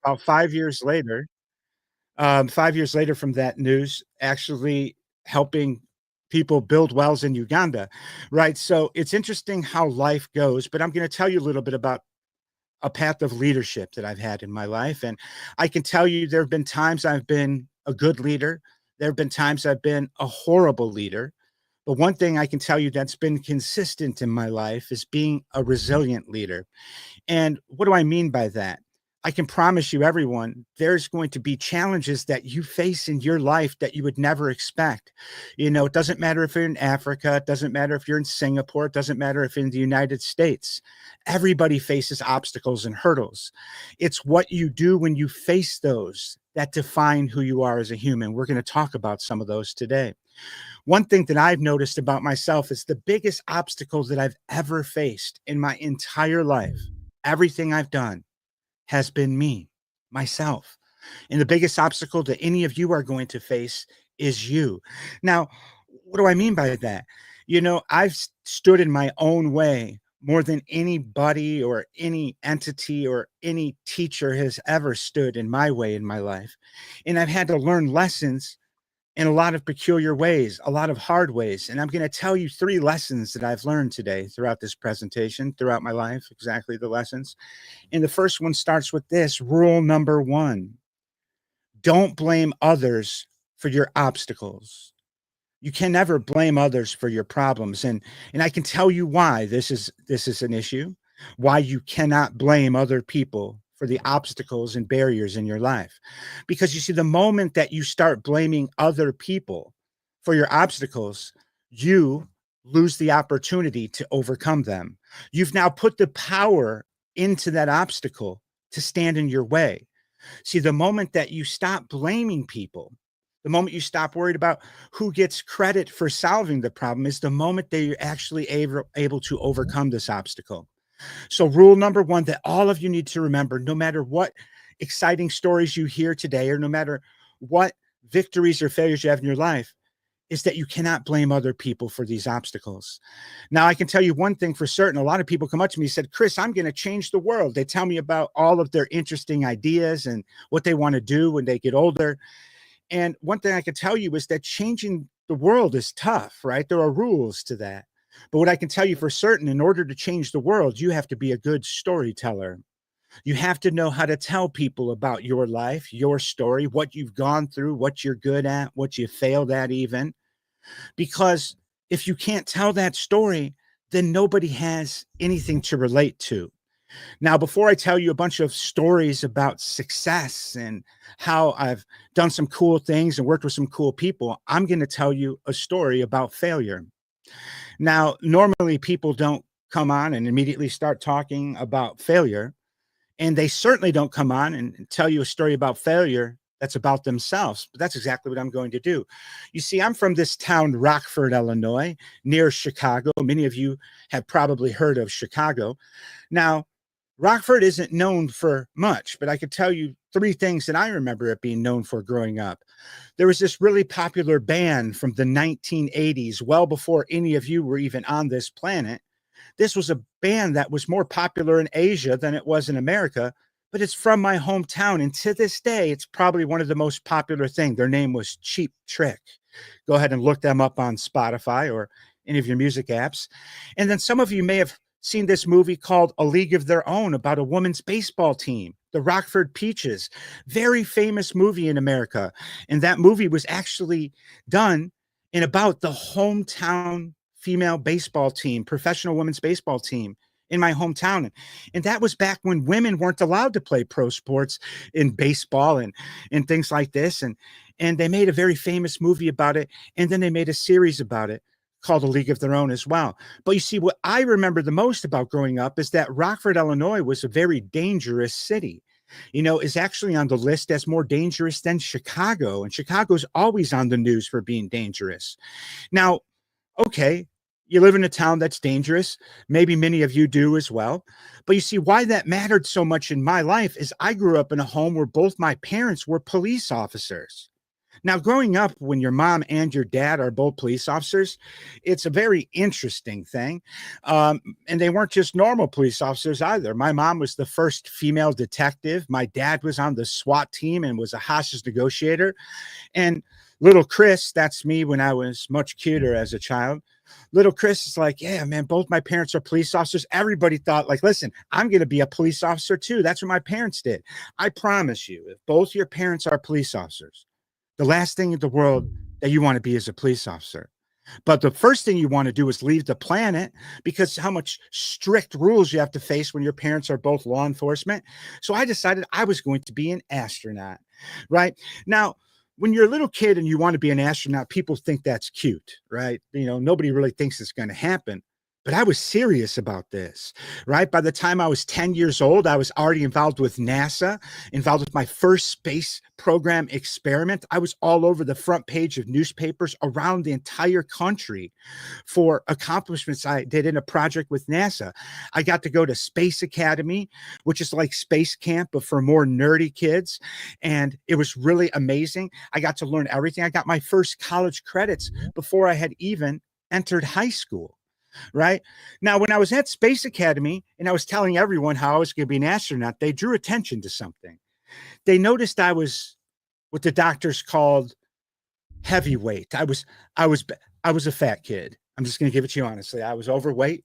about 5 years later from that news, actually helping people build wells in Uganda, right? So it's interesting how life goes, but I'm going to tell you a little bit about a path of leadership that I've had in my life. And I can tell you there have been times I've been a good leader. There have been times I've been a horrible leader. But one thing I can tell you that's been consistent in my life is being a resilient leader. And what do I mean by that? I can promise you, everyone, there's going to be challenges that you face in your life that you would never expect. It doesn't matter if you're in Africa, it doesn't matter if you're in Singapore, it doesn't matter if in the United States. Everybody faces obstacles and hurdles. It's what you do when you face those that define who you are as a human. We're going to talk about some of those today. One thing that I've noticed about myself is the biggest obstacle that I've ever faced in my entire life. Everything I've done has been me, myself. And the biggest obstacle that any of you are going to face is you. Now, what do I mean by that? I've stood in my own way more than anybody or any entity or any teacher has ever stood in my way in my life. And I've had to learn lessons in a lot of peculiar ways, a lot of hard ways. And I'm going to tell you 3 lessons that I've learned today throughout this presentation, throughout my life, exactly the lessons. And the first one starts with this rule number 1. Don't blame others for your obstacles. You can never blame others for your problems. And I can tell you why this is an issue, why you cannot blame other people for the obstacles and barriers in your life. Because you see, the moment that you start blaming other people for your obstacles, you lose the opportunity to overcome them. You've now put the power into that obstacle to stand in your way. See, the moment that you stop blaming people, the moment you stop worried about who gets credit for solving the problem is the moment that you're actually able to overcome this obstacle. So rule number 1 that all of you need to remember, no matter what exciting stories you hear today, or no matter what victories or failures you have in your life, is that you cannot blame other people for these obstacles. Now, I can tell you one thing for certain. A lot of people come up to me and said, Chris, I'm going to change the world. They tell me about all of their interesting ideas and what they want to do when they get older. And one thing I can tell you is that changing the world is tough, right? There are rules to that. But what I can tell you for certain, in order to change the world, you have to be a good storyteller. You have to know how to tell people about your life, your story, what you've gone through, what you're good at, what you failed at even. Because if you can't tell that story, then nobody has anything to relate to. Now, before I tell you a bunch of stories about success and how I've done some cool things and worked with some cool people, I'm going to tell you a story about failure. Now, normally people don't come on and immediately start talking about failure, and they certainly don't come on and tell you a story about failure that's about themselves. But that's exactly what I'm going to do. You see, I'm from this town, Rockford, Illinois, near Chicago. Many of you have probably heard of Chicago. Now, Rockford isn't known for much, but I could tell you 3 things that I remember it being known for growing up. There was this really popular band from the 1980s, well before any of you were even on this planet. This was a band that was more popular in Asia than it was in America, but it's from my hometown. And to this day, it's probably one of the most popular things. Their name was Cheap Trick. Go ahead and look them up on Spotify or any of your music apps. And then some of you may have seen this movie called A League of Their Own about a women's baseball team, the Rockford Peaches. Very famous movie in America. And that movie was actually done in about the hometown female baseball team, professional women's baseball team in my hometown. And that was back when women weren't allowed to play pro sports in baseball and things like this. And they made a very famous movie about it. And then they made a series about it called A League of Their Own as well. But you see, what I remember the most about growing up is that Rockford, Illinois was a very dangerous city. Is actually on the list as more dangerous than Chicago. And Chicago's always on the news for being dangerous. Now, okay, you live in a town that's dangerous. Maybe many of you do as well. But you see, why that mattered so much in my life is I grew up in a home where both my parents were police officers. Now, growing up when your mom and your dad are both police officers, it's a very interesting thing. And they weren't just normal police officers either. My mom was the first female detective. My dad was on the SWAT team and was a hostage negotiator. And little Chris, that's me when I was much cuter as a child. Little Chris is like, yeah, man, both my parents are police officers. Everybody thought, like, listen, I'm going to be a police officer too. That's what my parents did. I promise you, if both your parents are police officers, the last thing in the world that you want to be is a police officer. But the first thing you want to do is leave the planet because how much strict rules you have to face when your parents are both law enforcement. So I decided I was going to be an astronaut, right? Now, when you're a little kid and you want to be an astronaut, people think that's cute, right? You know, nobody really thinks it's going to happen. But I was serious about this, right? By the time I was 10 years old, I was already involved with NASA, involved with my first space program experiment. I was all over the front page of newspapers around the entire country for accomplishments I did in a project with NASA. I got to go to Space Academy, which is like space camp, but for more nerdy kids. And it was really amazing. I got to learn everything. I got my first college credits before I had even entered high school. Right now, when I was at Space Academy and I was telling everyone how I was going to be an astronaut, they drew attention to something. They noticed I was what the doctors called heavyweight. I was a fat kid. I'm just going to give it to you honestly. I was overweight.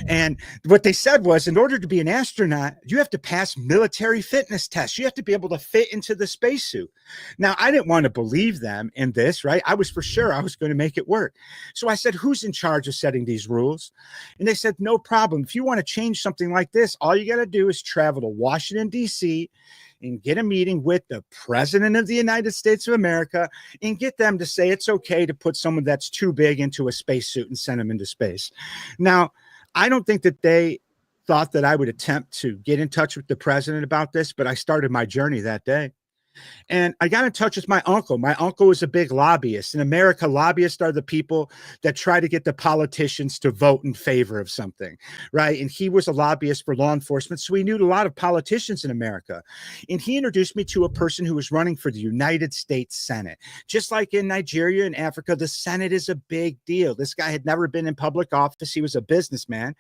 And what they said was, in order to be an astronaut, you have to pass military fitness tests. You have to be able to fit into the spacesuit. Now, I didn't want to believe them in this, right? I was for sure I was going to make it work. So I said, who's in charge of setting these rules? And they said, no problem. If you want to change something like this, all you got to do is travel to Washington, D.C., and get a meeting with the president of the United States of America and get them to say it's okay to put someone that's too big into a spacesuit and send them into space. Now, I don't think that they thought that I would attempt to get in touch with the president about this, but I started my journey that day. And I got in touch with my uncle. My uncle was a big lobbyist. In America, lobbyists are the people that try to get the politicians to vote in favor of something, right? And he was a lobbyist for law enforcement. So he knew a lot of politicians in America. And he introduced me to a person who was running for the United States Senate. Just like in Nigeria and Africa, the Senate is a big deal. This guy had never been in public office. He was a businessman.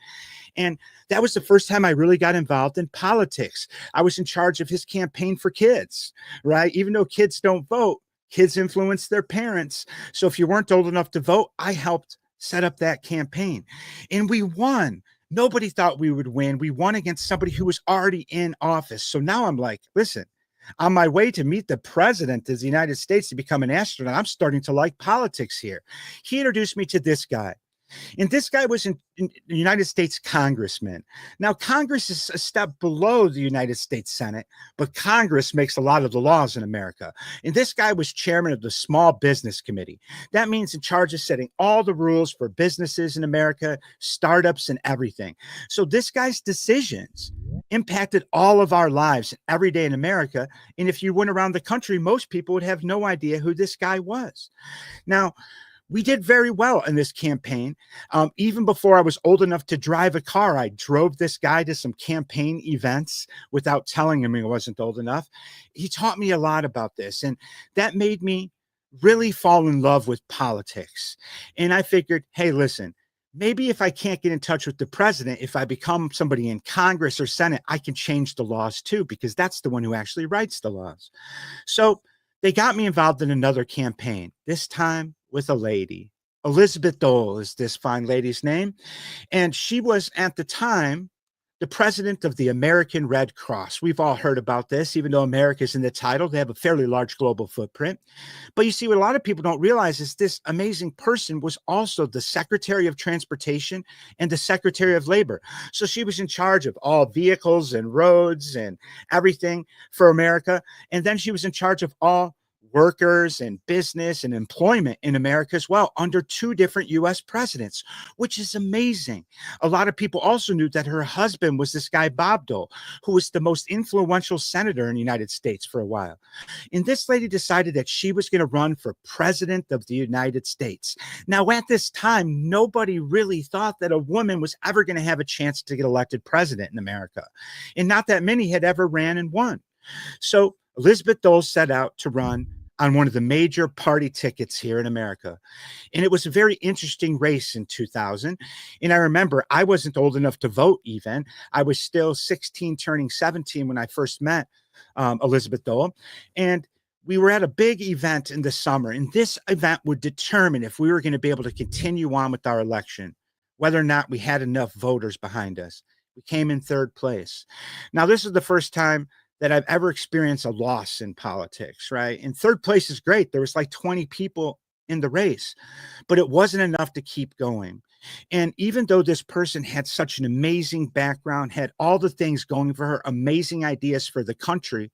And that was the first time I really got involved in politics. I was in charge of his campaign for kids, right? Even though kids don't vote, kids influence their parents. So if you weren't old enough to vote, I helped set up that campaign. And we won. Nobody thought we would win. We won against somebody who was already in office. So now I'm like, listen, on my way to meet the president of the United States to become an astronaut, I'm starting to like politics here. He introduced me to this guy. And this guy was in the United States congressman. Now, Congress is a step below the United States Senate, but Congress makes a lot of the laws in America. And this guy was chairman of the Small Business Committee. That means in charge of setting all the rules for businesses in America, startups, and everything. So this guy's decisions impacted all of our lives every day in America. And if you went around the country, most people would have no idea who this guy was. Now, we did very well in this campaign. Even before I was old enough to drive a car, I drove this guy to some campaign events without telling him he wasn't old enough. He taught me a lot about this, and that made me really fall in love with politics. And I figured, hey, listen, maybe if I can't get in touch with the president, if I become somebody in Congress or Senate, I can change the laws too, because that's the one who actually writes the laws. So they got me involved in another campaign, this time with a lady. Elizabeth Dole is this fine lady's name. And she was at the time the president of the American Red Cross. We've all heard about this, even though America's in the title, they have a fairly large global footprint. But you see, what a lot of people don't realize is this amazing person was also the Secretary of Transportation and the Secretary of Labor. So she was in charge of all vehicles and roads and everything for America. And then she was in charge of all workers and business and employment in America as well, under two different US presidents, which is amazing. A lot of people also knew that her husband was this guy, Bob Dole, who was the most influential senator in the United States for a while. And this lady decided that she was going to run for president of the United States. Now, at this time, nobody really thought that a woman was ever going to have a chance to get elected president in America. And not that many had ever ran and won. So Elizabeth Dole set out to run on one of the major party tickets here in America. And it was a very interesting race in 2000. And I remember I wasn't old enough to vote even. I was still 16, turning 17 when I first met Elizabeth Dole. And we were at a big event in the summer. And this event would determine if we were going to be able to continue on with our election, whether or not we had enough voters behind us. We came in third place. Now, this is the first time that I've ever experienced a loss in politics, right? And third place is great. There was like 20 people in the race, but it wasn't enough to keep going. And even though this person had such an amazing background, had all the things going for her, amazing ideas for the country,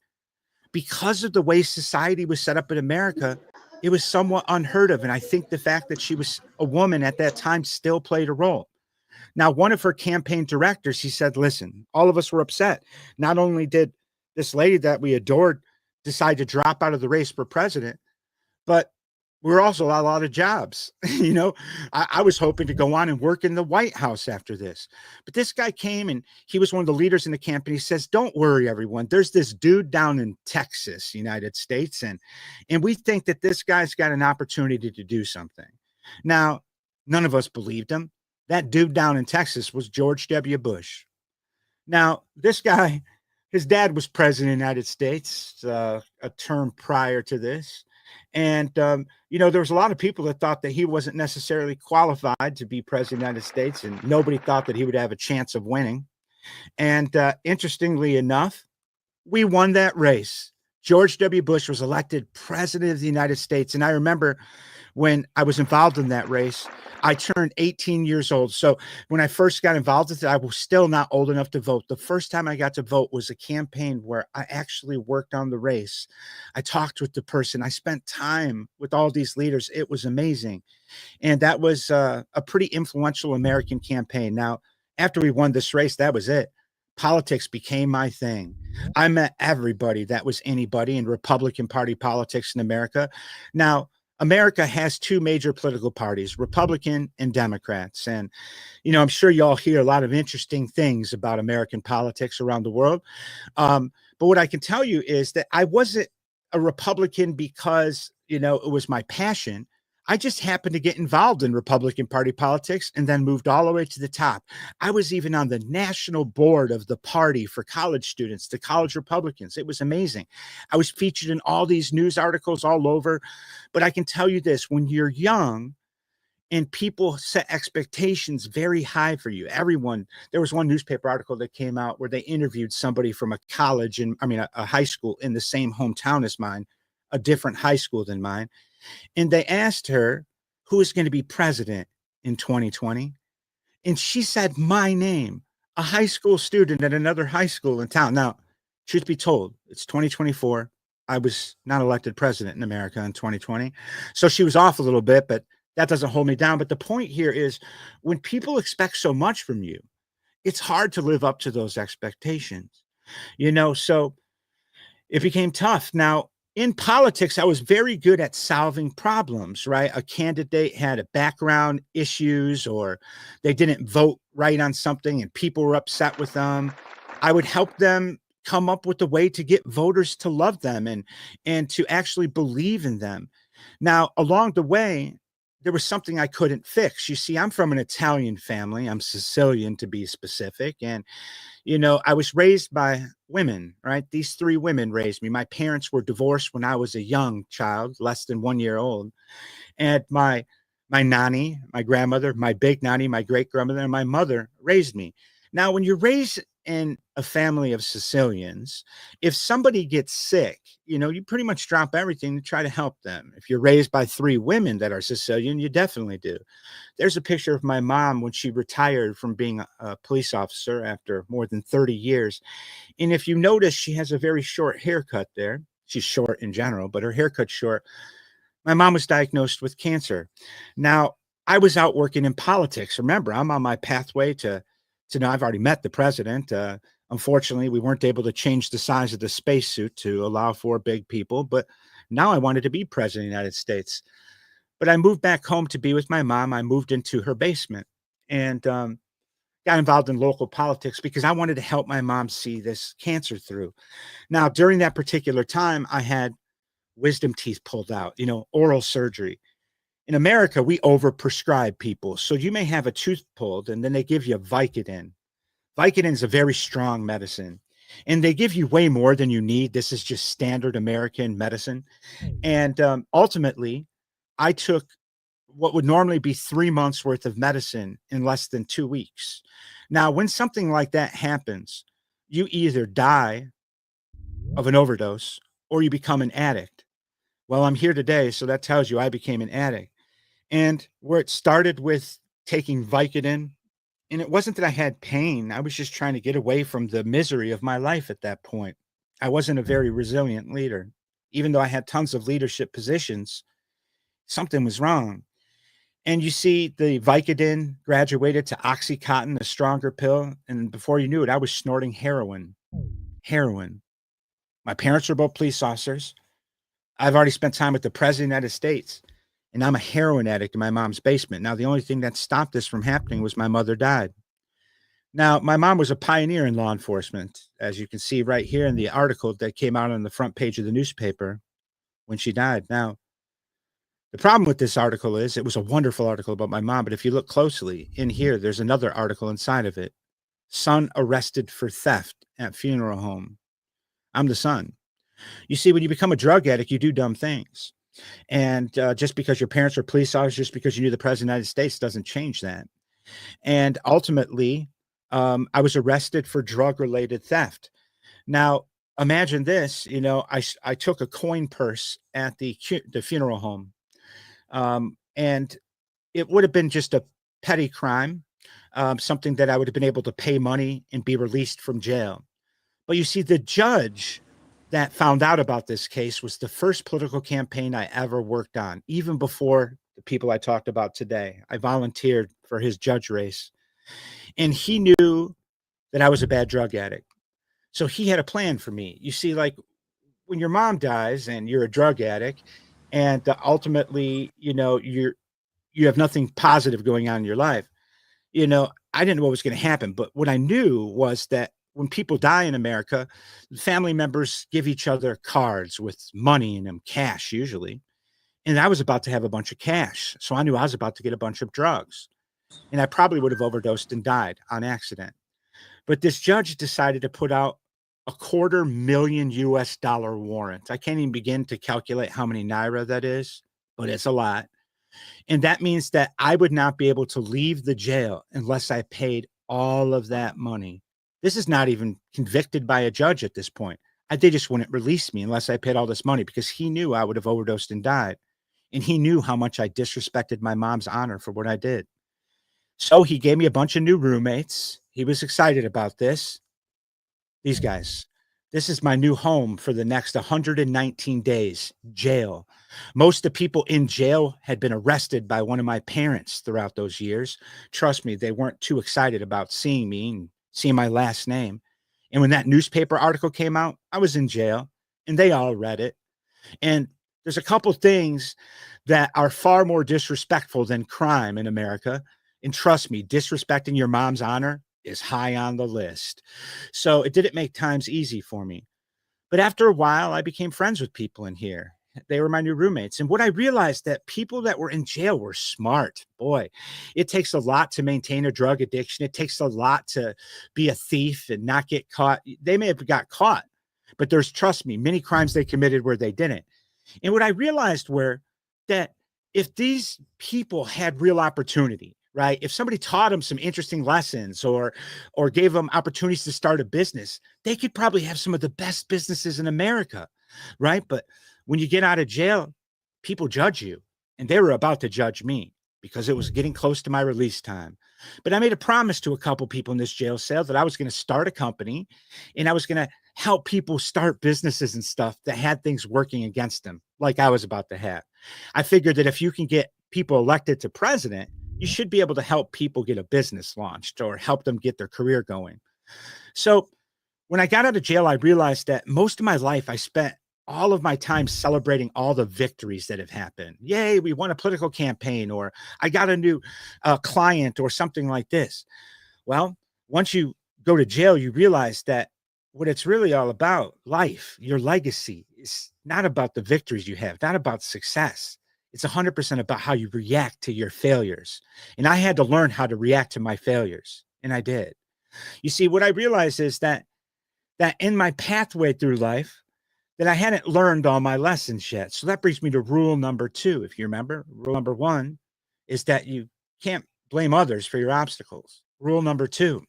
because of the way society was set up in America, it was somewhat unheard of. And I think the fact that she was a woman at that time still played a role. Now, one of her campaign directors, he said, listen, all of us were upset. Not only did this lady that we adored decide to drop out of the race for president, but we're also out of jobs. I was hoping to go on and work in the White House after this. But this guy came and he was one of the leaders in the campaign. He says, don't worry, everyone. There's this dude down in Texas, United States. And we think that this guy's got an opportunity to do something. Now, none of us believed him. That dude down in Texas was George W. Bush. Now, this guy, his dad was president of the United States a term prior to this. And, there was a lot of people that thought that he wasn't necessarily qualified to be president of the United States, and nobody thought that he would have a chance of winning. And interestingly enough, we won that race. George W. Bush was elected president of the United States. And I remember when I was involved in that race, I turned 18 years old. So when I first got involved with it, I was still not old enough to vote. The first time I got to vote was a campaign where I actually worked on the race. I talked with the person. I spent time with all these leaders. It was amazing. And that was a pretty influential American campaign. Now, after we won this race, that was it. Politics became my thing. I met everybody that was anybody in Republican Party politics in America. Now, America has two major political parties, Republican and Democrats. And, I'm sure y'all hear a lot of interesting things about American politics around the world. But what I can tell you is that I wasn't a Republican because, it was my passion. I just happened to get involved in Republican Party politics and then moved all the way to the top. I was even on the national board of the party for college students, the college Republicans. It was amazing. I was featured in all these news articles all over. But I can tell you this, when you're young and people set expectations very high for you, there was one newspaper article that came out where they interviewed somebody from a college a high school in the same hometown as mine, a different high school than mine. And they asked her who is going to be president in 2020. And she said my name, a high school student at another high school in town. Now, truth be told, it's 2024. I was not elected president in America in 2020. So she was off a little bit, but that doesn't hold me down. But the point here is when people expect so much from you, it's hard to live up to those expectations, so it became tough. Now, in politics, I was very good at solving problems, right? A candidate had a background issues or they didn't vote right on something and people were upset with them. I would help them come up with a way to get voters to love them and to actually believe in them. Now, along the way, there was something I couldn't fix. You see, I'm from an Italian family. I'm Sicilian to be specific. And I was raised by women, right? These three women raised me. My parents were divorced when I was a young child, less than 1 year old. And my nanny, my grandmother, my big nanny, my great grandmother, and my mother raised me. Now, when you're raised in a family of Sicilians, if somebody gets sick, you pretty much drop everything to try to help them. If you're raised by three women that are Sicilian, you definitely do. There's a picture of my mom when she retired from being a police officer after more than 30 years. And if you notice, she has a very short haircut there. She's short in general, but her haircut's short. My mom was diagnosed with cancer. Now, I was out working in politics. Remember, I'm on my pathway to now I've already met the president. Unfortunately, we weren't able to change the size of the spacesuit to allow for big people, but now I wanted to be president of the United States. But I moved back home to be with my mom. I moved into her basement and got involved in local politics because I wanted to help my mom see this cancer through. Now, during that particular time, I had wisdom teeth pulled out, oral surgery. In America, we overprescribe people. So you may have a tooth pulled and then they give you Vicodin. Vicodin is a very strong medicine and they give you way more than you need. This is just standard American medicine. And ultimately, I took what would normally be 3 months worth of medicine in less than 2 weeks. Now, when something like that happens, you either die of an overdose or you become an addict. Well, I'm here today, so that tells you I became an addict. And where it started with taking Vicodin, and it wasn't that I had pain, I was just trying to get away from the misery of my life at that point. I wasn't a very resilient leader. Even though I had tons of leadership positions, something was wrong. And you see, the Vicodin graduated to Oxycontin, a stronger pill. And before you knew it, I was snorting heroin. Heroin. My parents were both police officers. I've already spent time with the president of the United States, and I'm a heroin addict in my mom's basement. Now, the only thing that stopped this from happening was my mother died. Now, my mom was a pioneer in law enforcement, as you can see right here in the article that came out on the front page of the newspaper when she died. Now, the problem with this article is it was a wonderful article about my mom, but if you look closely in here, there's another article inside of it. Son arrested for theft at funeral home. I'm the son. You see, when you become a drug addict, you do dumb things. And just because your parents were police officers, just because you knew the president of the United States doesn't change that. And ultimately, I was arrested for drug-related theft. Now, imagine this, I took a coin purse at the funeral home. And it would have been just a petty crime, something that I would have been able to pay money and be released from jail. But you see, the judge that found out about this case was the first political campaign I ever worked on, even before the people I talked about today. I volunteered for his judge race, and he knew that I was a bad drug addict. So he had a plan for me. You see, like when your mom dies and you're a drug addict, and ultimately, you have nothing positive going on in your life. I didn't know what was going to happen, but what I knew was that when people die in America, family members give each other cards with money in them, cash usually. And I was about to have a bunch of cash. So I knew I was about to get a bunch of drugs. And I probably would have overdosed and died on accident. But this judge decided to put out $250,000 US warrant. I can't even begin to calculate how many naira that is, but it's a lot. And that means that I would not be able to leave the jail unless I paid all of that money. This is not even convicted by a judge at this point. They just wouldn't release me unless I paid all this money because he knew I would have overdosed and died. And he knew how much I disrespected my mom's honor for what I did. So he gave me a bunch of new roommates. He was excited about this. These guys. This is my new home for the next 119 days, jail. Most of the people in jail had been arrested by one of my parents throughout those years. Trust me, they weren't too excited about seeing me and seeing my last name. And when that newspaper article came out, I was in jail and they all read it. And there's a couple things that are far more disrespectful than crime in America. And trust me, disrespecting your mom's honor is high on the list. So it didn't make times easy for me. But after a while, I became friends with people in here. They were my new roommates. And what I realized that people that were in jail were smart. Boy, it takes a lot to maintain a drug addiction. It takes a lot to be a thief and not get caught. They may have got caught, but there's, trust me, many crimes they committed where they didn't. And what I realized were that if these people had real opportunity, right? If somebody taught them some interesting lessons or gave them opportunities to start a business, they could probably have some of the best businesses in America, right? But when you get out of jail, people judge you, and they were about to judge me because it was getting close to my release time. But I made a promise to a couple people in this jail cell that I was going to start a company and I was going to help people start businesses and stuff that had things working against them, like I was about to have. I figured that if you can get people elected to president, you should be able to help people get a business launched or help them get their career going. So when I got out of jail, I realized that most of my life I spent all of my time celebrating all the victories that have happened. Yay, we won a political campaign, or I got a new client or something like this. Well, once you go to jail, you realize that what it's really all about, life, your legacy, is not about the victories you have, not about success. It's 100% about how you react to your failures. And I had to learn how to react to my failures, and I did. You see, what I realized is that in my pathway through life, that I hadn't learned all my lessons yet. So that brings me to rule number 2. If you remember, rule number 1 is that you can't blame others for your obstacles. Rule number 2,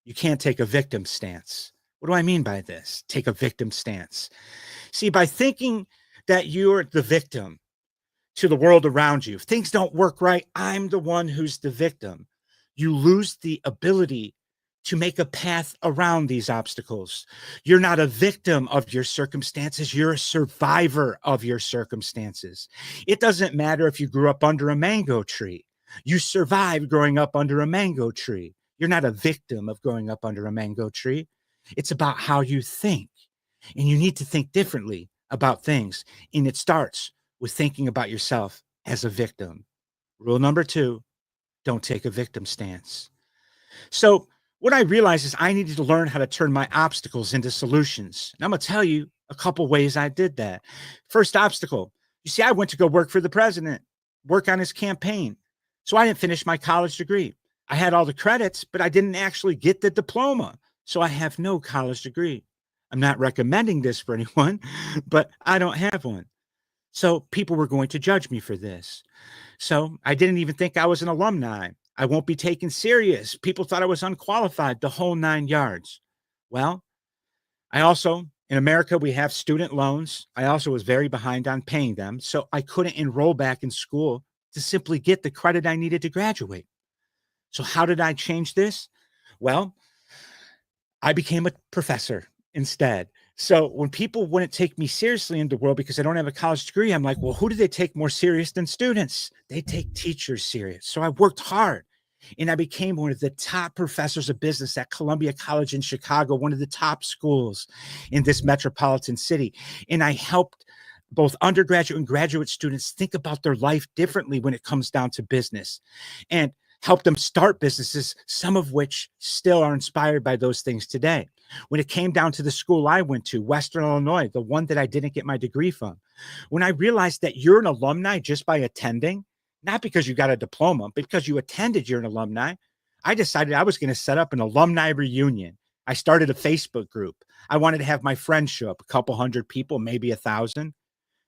you can't take a victim stance. What do I mean by this? Take a victim stance. See, by thinking that you're the victim to the world around you, if things don't work right, I'm the one who's the victim. You lose the ability to make a path around these obstacles. You're not a victim of your circumstances. You're a survivor of your circumstances. It doesn't matter if you grew up under a mango tree. You survived growing up under a mango tree. You're not a victim of growing up under a mango tree. It's about how you think. And you need to think differently about things. And it starts with thinking about yourself as a victim. Rule number 2, don't take a victim stance. So what I realized is I needed to learn how to turn my obstacles into solutions. And I'm going to tell you a couple ways I did that. First obstacle, you see, I went to go work for the president, work on his campaign. So I didn't finish my college degree. I had all the credits, but I didn't actually get the diploma. So I have no college degree. I'm not recommending this for anyone, but I don't have one. So people were going to judge me for this. So I didn't even think I was an alumni. I won't be taken serious. People thought I was unqualified, the whole 9 yards. Well, I also, in America, we have student loans. I also was very behind on paying them. So I couldn't enroll back in school to simply get the credit I needed to graduate. So how did I change this? Well, I became a professor instead. So when people wouldn't take me seriously in the world because I don't have a college degree, I'm like, well, who do they take more serious than students? They take teachers serious. So I worked hard and I became one of the top professors of business at Columbia College in Chicago, one of the top schools in this metropolitan city. And I helped both undergraduate and graduate students think about their life differently when it comes down to business, and help them start businesses, some of which still are inspired by those things today. When it came down to the school I went to, Western Illinois, the one that I didn't get my degree from, when I realized that you're an alumni just by attending, not because you got a diploma, but because you attended, you're an alumni, I decided I was going to set up an alumni reunion. I started a Facebook group. I wanted to have my friends show up, a couple hundred people, maybe 1,000.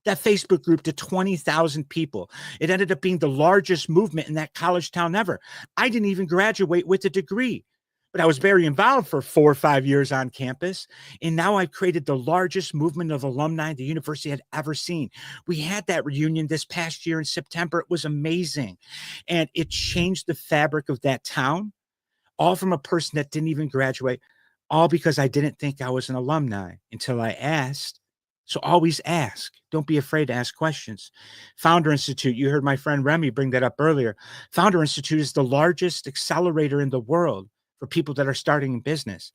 That Facebook group to 20,000 people. It ended up being the largest movement in that college town ever. I didn't even graduate with a degree, but I was very involved for 4 or 5 years on campus. And now I've created the largest movement of alumni the university had ever seen. We had that reunion this past year in September. It was amazing. And it changed the fabric of that town, all from a person that didn't even graduate, all because I didn't think I was an alumni until I asked. So always ask. Don't be afraid to ask questions. Founder Institute, you heard my friend Remy bring that up earlier. Founder Institute is the largest accelerator in the world for people that are starting in business.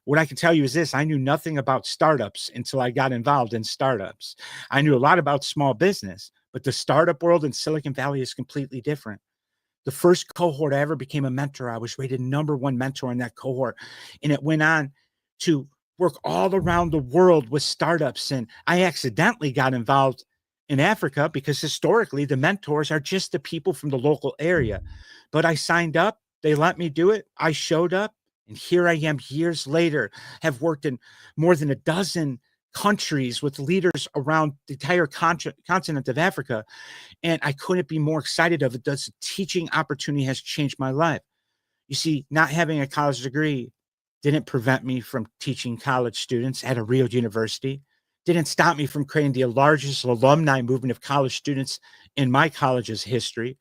What I can tell you is this: I knew nothing about startups until I got involved in startups. I knew a lot about small business, but the startup world in Silicon Valley is completely different. The first cohort I ever became a mentor, I was rated #1 mentor in that cohort. And it went on to work all around the world with startups. And I accidentally got involved in Africa because historically the mentors are just the people from the local area. But I signed up, they let me do it. I showed up, and here I am years later, have worked in more than a dozen countries with leaders around the entire continent of Africa. And I couldn't be more excited of it. This teaching opportunity has changed my life. You see, not having a college degree didn't prevent me from teaching college students at a real university, didn't stop me from creating the largest alumni movement of college students in my college's history,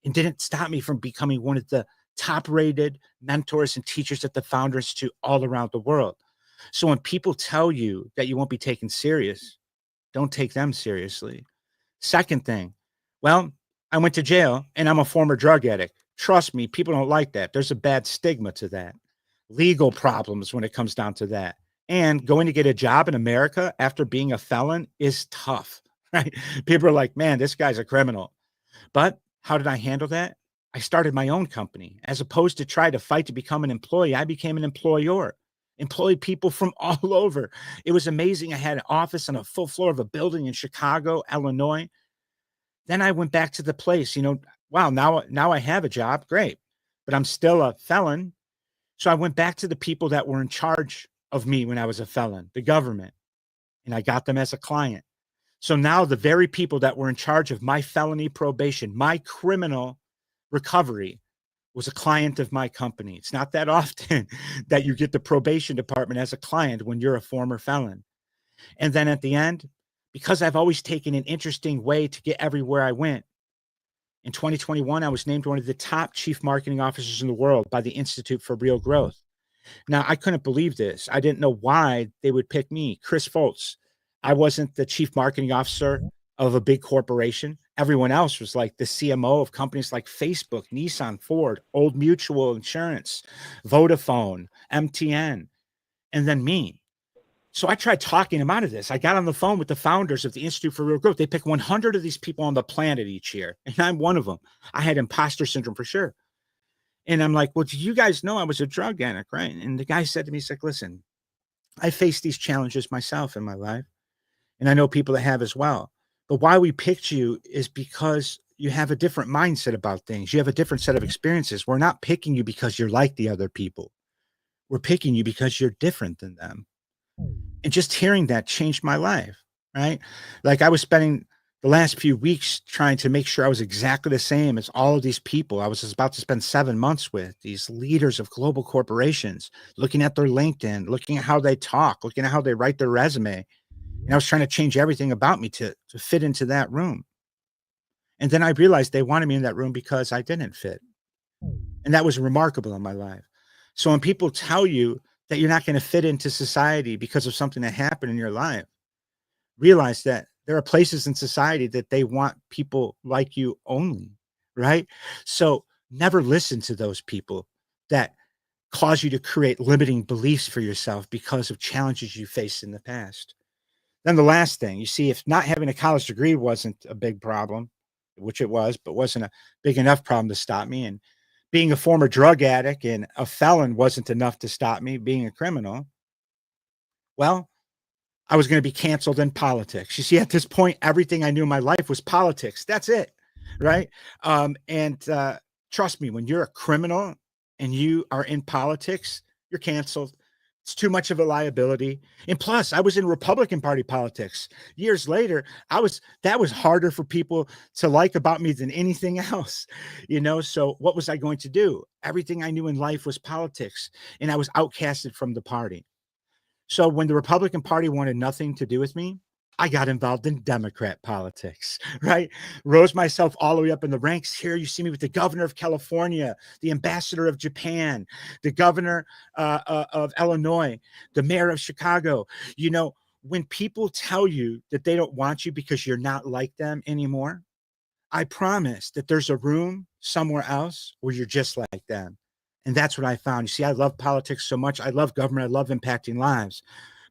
and didn't stop me from becoming one of the top rated mentors and teachers at the Founder Institute all around the world. So when people tell you that you won't be taken serious, don't take them seriously. Second thing, well, I went to jail and I'm a former drug addict. Trust me, people don't like that. There's a bad stigma to that. Legal problems when it comes down to that. And going to get a job in America after being a felon is tough, right? People are like, man, this guy's a criminal. But how did I handle that? I started my own company. As opposed to try to fight to become an employee, I became an employer. employed people from all over. It was amazing. I had an office on a full floor of a building in Chicago, Illinois. Then I went back to the place, wow, now I have a job, great, but I'm still a felon. So I went back to the people that were in charge of me when I was a felon, the government, and I got them as a client. So now the very people that were in charge of my felony probation, my criminal recovery, was a client of my company. It's not that often that you get the probation department as a client when you're a former felon. And then at the end, because I've always taken an interesting way to get everywhere I went, in 2021, I was named one of the top chief marketing officers in the world by the Institute for Real Growth. Now, I couldn't believe this. I didn't know why they would pick me, Chris Foltz. I wasn't the chief marketing officer of a big corporation. Everyone else was like the CMO of companies like Facebook, Nissan, Ford, Old Mutual Insurance, Vodafone, MTN, and then me. So I tried talking him out of this. I got on the phone with the founders of the Institute for Real Growth. They pick 100 of these people on the planet each year, and I'm one of them. I had imposter syndrome for sure. And I'm like, well, do you guys know I was a drug addict, right? And the guy said to me, he's like, listen, I faced these challenges myself in my life, and I know people that have as well. But why we picked you is because you have a different mindset about things. You have a different set of experiences. We're not picking you because you're like the other people. We're picking you because you're different than them. And just hearing that changed my life, right? Like I was spending the last few weeks trying to make sure I was exactly the same as all of these people I was about to spend 7 months with, these leaders of global corporations, looking at their LinkedIn, looking at how they talk, looking at how they write their resume. And I was trying to change everything about me to fit into that room. And then I realized they wanted me in that room because I didn't fit. And that was remarkable in my life. So when people tell you that you're not going to fit into society because of something that happened in your life, realize that there are places in society that they want people like you only, right? So never listen to those people that cause you to create limiting beliefs for yourself because of challenges you faced in the past. Then the last thing, you see, if not having a college degree wasn't a big problem, which it was, but wasn't a big enough problem to stop me, and being a former drug addict and a felon wasn't enough to stop me being a criminal, well, I was going to be canceled in politics. You see, at this point, everything I knew in my life was politics. That's it, right? Trust me, when you're a criminal and you are in politics, you're canceled. It's too much of a liability. And plus, I was in Republican Party politics. Years later, that was harder for people to like about me than anything else, So what was I going to do? Everything I knew in life was politics, and I was outcasted from the party. So when the Republican Party wanted nothing to do with me, I got involved in Democrat politics, right? Rose myself all the way up in the ranks. Here you see me with the governor of California, the ambassador of Japan, the governor of Illinois, the mayor of Chicago. When people tell you that they don't want you because you're not like them anymore, I promise that there's a room somewhere else where you're just like them. And that's what I found. You see, I love politics so much. I love government. I love impacting lives.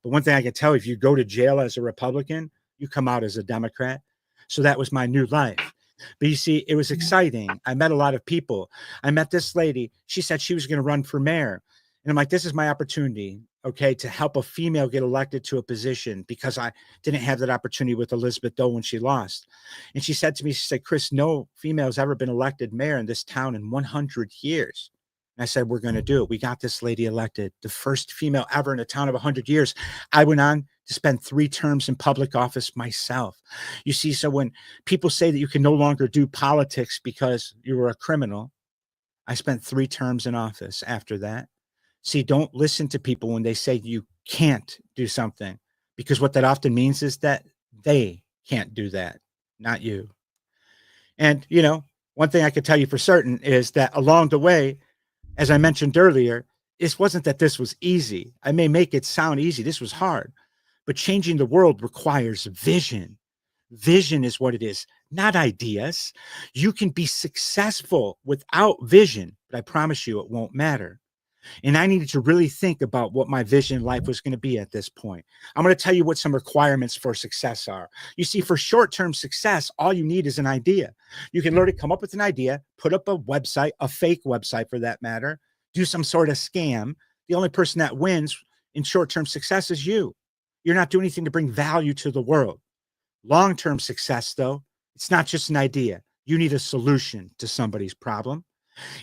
But one thing I can tell you, if you go to jail as a Republican, you come out as a Democrat. So that was my new life. But you see, it was exciting. I met a lot of people. I met this lady. She said she was going to run for mayor. And I'm like, this is my opportunity, okay, to help a female get elected to a position, because I didn't have that opportunity with Elizabeth Dole when she lost. And she said to me, she said, Chris, no female has ever been elected mayor in this town in 100 years. And I said, we're going to do it. We got this lady elected, the first female ever in a town of 100 years. I went on to spend 3 terms in public office myself. You see, so when people say that you can no longer do politics because you were a criminal, I spent 3 terms in office after that. See, don't listen to people when they say you can't do something, because what that often means is that they can't do that, not you. And, one thing I could tell you for certain is that along the way, as I mentioned earlier, it wasn't that this was easy. I may make it sound easy. This was hard, but changing the world requires vision. Vision is what it is, not ideas. You can be successful without vision, but I promise you it won't matter. And I needed to really think about what my vision in life was going to be at this point. I'm going to tell you what some requirements for success are. You see, for short-term success, all you need is an idea. You can learn to come up with an idea, put up a website, a fake website for that matter, do some sort of scam. The only person that wins in short-term success is you. You're not doing anything to bring value to the world. Long-term success, though, it's not just an idea. You need a solution to somebody's problem,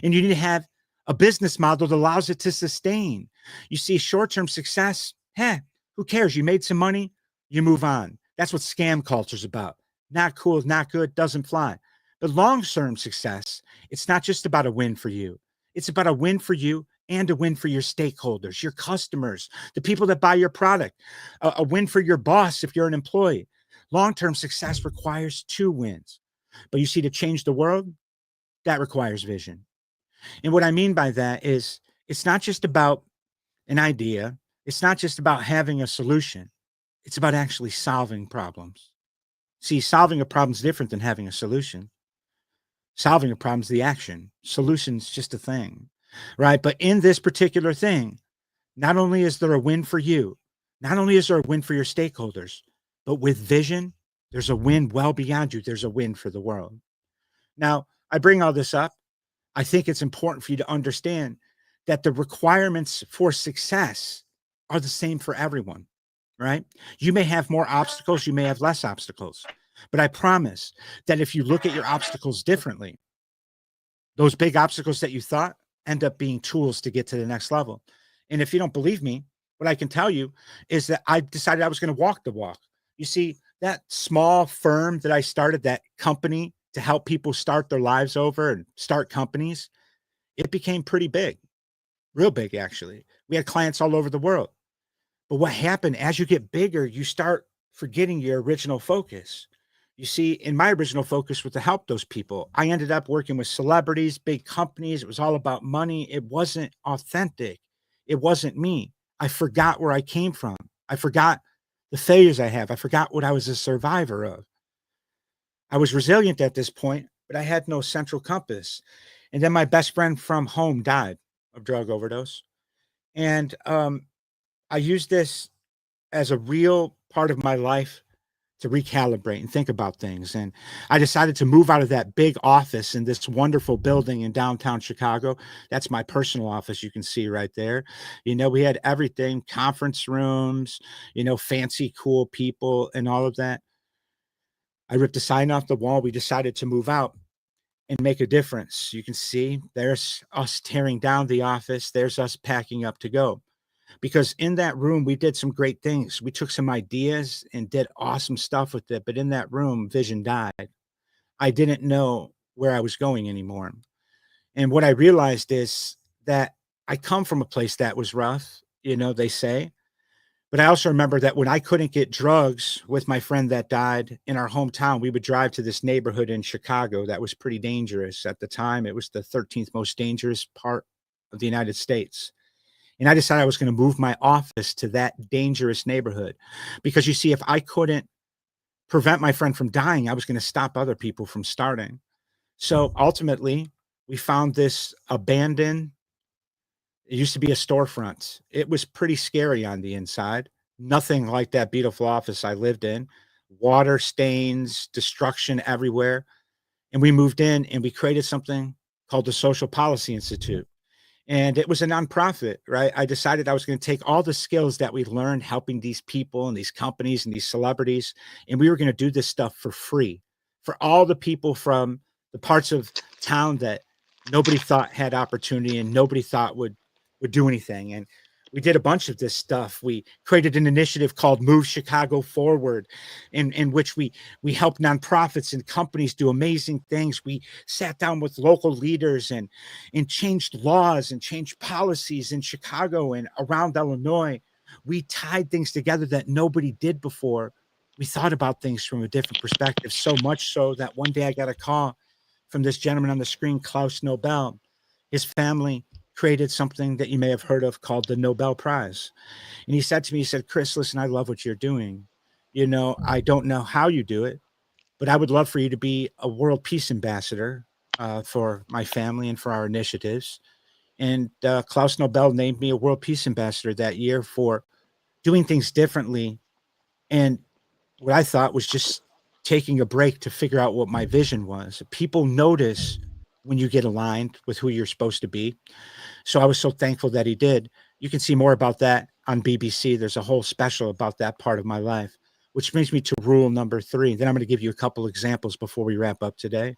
and you need to have a business model that allows it to sustain. You see, short-term success, who cares? You made some money, you move on. That's what scam culture's about. Not cool, not good, doesn't fly. But long-term success, it's not just about a win for you. It's about a win for you and a win for your stakeholders, your customers, the people that buy your product, a win for your boss if you're an employee. Long-term success requires two wins. But you see, to change the world, that requires vision. And what I mean by that is it's not just about an idea. It's not just about having a solution. It's about actually solving problems. See, solving a problem is different than having a solution. Solving a problem is the action. Solution's just a thing, right? But in this particular thing, not only is there a win for you, not only is there a win for your stakeholders, but with vision, there's a win well beyond you. There's a win for the world. Now, I bring all this up. I think it's important for you to understand that the requirements for success are the same for everyone, right? You may have more obstacles, you may have less obstacles, but I promise that if you look at your obstacles differently, those big obstacles that you thought end up being tools to get to the next level. And if you don't believe me, what I can tell you is that I decided I was going to walk the walk. You see, that small firm that I started, that company to help people start their lives over and start companies, it became pretty big, real big, actually. We had clients all over the world. But what happened as you get bigger, you start forgetting your original focus. You see, in my original focus was to help those people. I ended up working with celebrities, big companies. It was all about money. It wasn't authentic. It wasn't me. I forgot where I came from. I forgot the failures I have. I forgot what I was a survivor of. I was resilient at this point, but I had no central compass. And then my best friend from home died of drug overdose. And I used this as a real part of my life to recalibrate and think about things. And I decided to move out of that big office in this wonderful building in downtown Chicago. That's my personal office. You can see right there. You know, we had everything, conference rooms, you know, fancy, cool people and all of that. I ripped a sign off the wall. We decided to move out and make a difference. You can see there's us tearing down the office. There's us packing up to go. Because in that room, we did some great things. We took some ideas and did awesome stuff with it. But in that room, vision died. I didn't know where I was going anymore. And what I realized is that I come from a place that was rough, you know, they say. But I also remember that when I couldn't get drugs with my friend that died in our hometown, we would drive to this neighborhood in Chicago that was pretty dangerous at the time. It was the 13th most dangerous part of the United States. And I decided I was going to move my office to that dangerous neighborhood because you see, if I couldn't prevent my friend from dying, I was going to stop other people from starting. So ultimately, we found this abandoned, it used to be a storefront. It was pretty scary on the inside. Nothing like that beautiful office I lived in. Water stains, destruction everywhere. And we moved in and we created something called the Social Policy Institute. And it was a nonprofit, right? I decided I was going to take all the skills that we learned helping these people and these companies and these celebrities, and we were going to do this stuff for free for all the people from the parts of town that nobody thought had opportunity and nobody thought would do anything. And we did a bunch of this stuff. We created an initiative called Move Chicago Forward, in which we helped nonprofits and companies do amazing things. We sat down with local leaders and changed laws and changed policies in Chicago and around Illinois. We tied things together that nobody did before. We thought about things from a different perspective, so much so that one day I got a call from this gentleman on the screen, Klaus Nobel. His family created something that you may have heard of called the Nobel Prize. And he said to me, he said, Chris, listen, I love what you're doing. You know, I don't know how you do it, but I would love for you to be a world peace ambassador for my family and for our initiatives. And Klaus Nobel named me a world peace ambassador that year for doing things differently. And what I thought was just taking a break to figure out what my vision was. People notice when you get aligned with who you're supposed to be. So I was so thankful that he did. You can see more about that on BBC. There's a whole special about that part of my life, which brings me to rule number 3. Then I'm going to give you a couple examples before we wrap up today.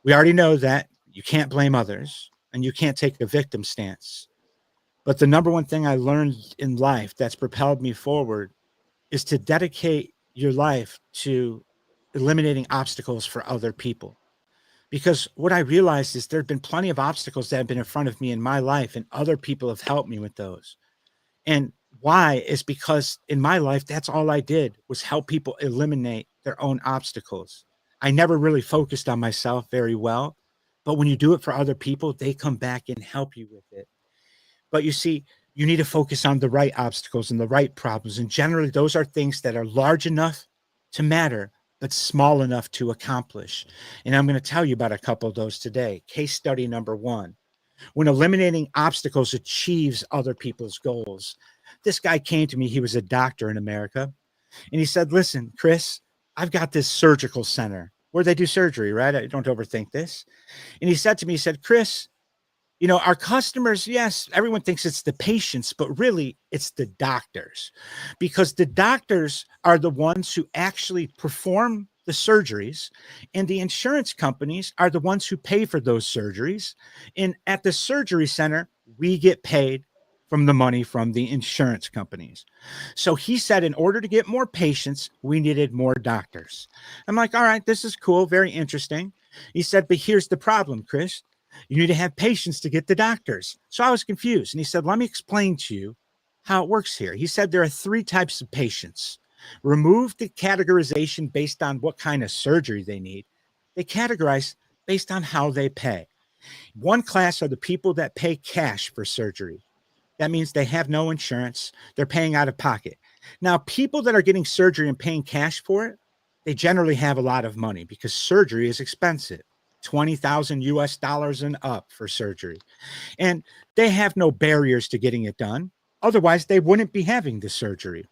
We already know that you can't blame others and you can't take a victim stance. But the number one thing I learned in life that's propelled me forward is to dedicate your life to eliminating obstacles for other people. Because what I realized is there have been plenty of obstacles that have been in front of me in my life, and other people have helped me with those. And why is because in my life, that's all I did was help people eliminate their own obstacles. I never really focused on myself very well, but when you do it for other people, they come back and help you with it. But you see, you need to focus on the right obstacles and the right problems. And generally, those are things that are large enough to matter, but small enough to accomplish. And I'm going to tell you about a couple of those today. Case study number 1. When eliminating obstacles achieves other people's goals. This guy came to me. He was a doctor in America. And he said, listen, Chris, I've got this surgical center where they do surgery, right? I don't overthink this. And he said to me, he said, Chris, our customers, yes, everyone thinks it's the patients, but really it's the doctors, because the doctors are the ones who actually perform the surgeries, and the insurance companies are the ones who pay for those surgeries. And at the surgery center, we get paid from the money from the insurance companies. So he said, in order to get more patients, we needed more doctors. I'm like, all right, this is cool. Very interesting. He said, but here's the problem, Chris. You need to have patients to get the doctors. So I was confused. And he said, let me explain to you how it works here. He said, there are 3 types of patients. Remove the categorization based on what kind of surgery they need. They categorize based on how they pay. One class are the people that pay cash for surgery. That means they have no insurance. They're paying out of pocket. Now, people that are getting surgery and paying cash for it, they generally have a lot of money because surgery is expensive. 20,000 US dollars and up for surgery. And they have no barriers to getting it done. Otherwise, they wouldn't be having the surgery.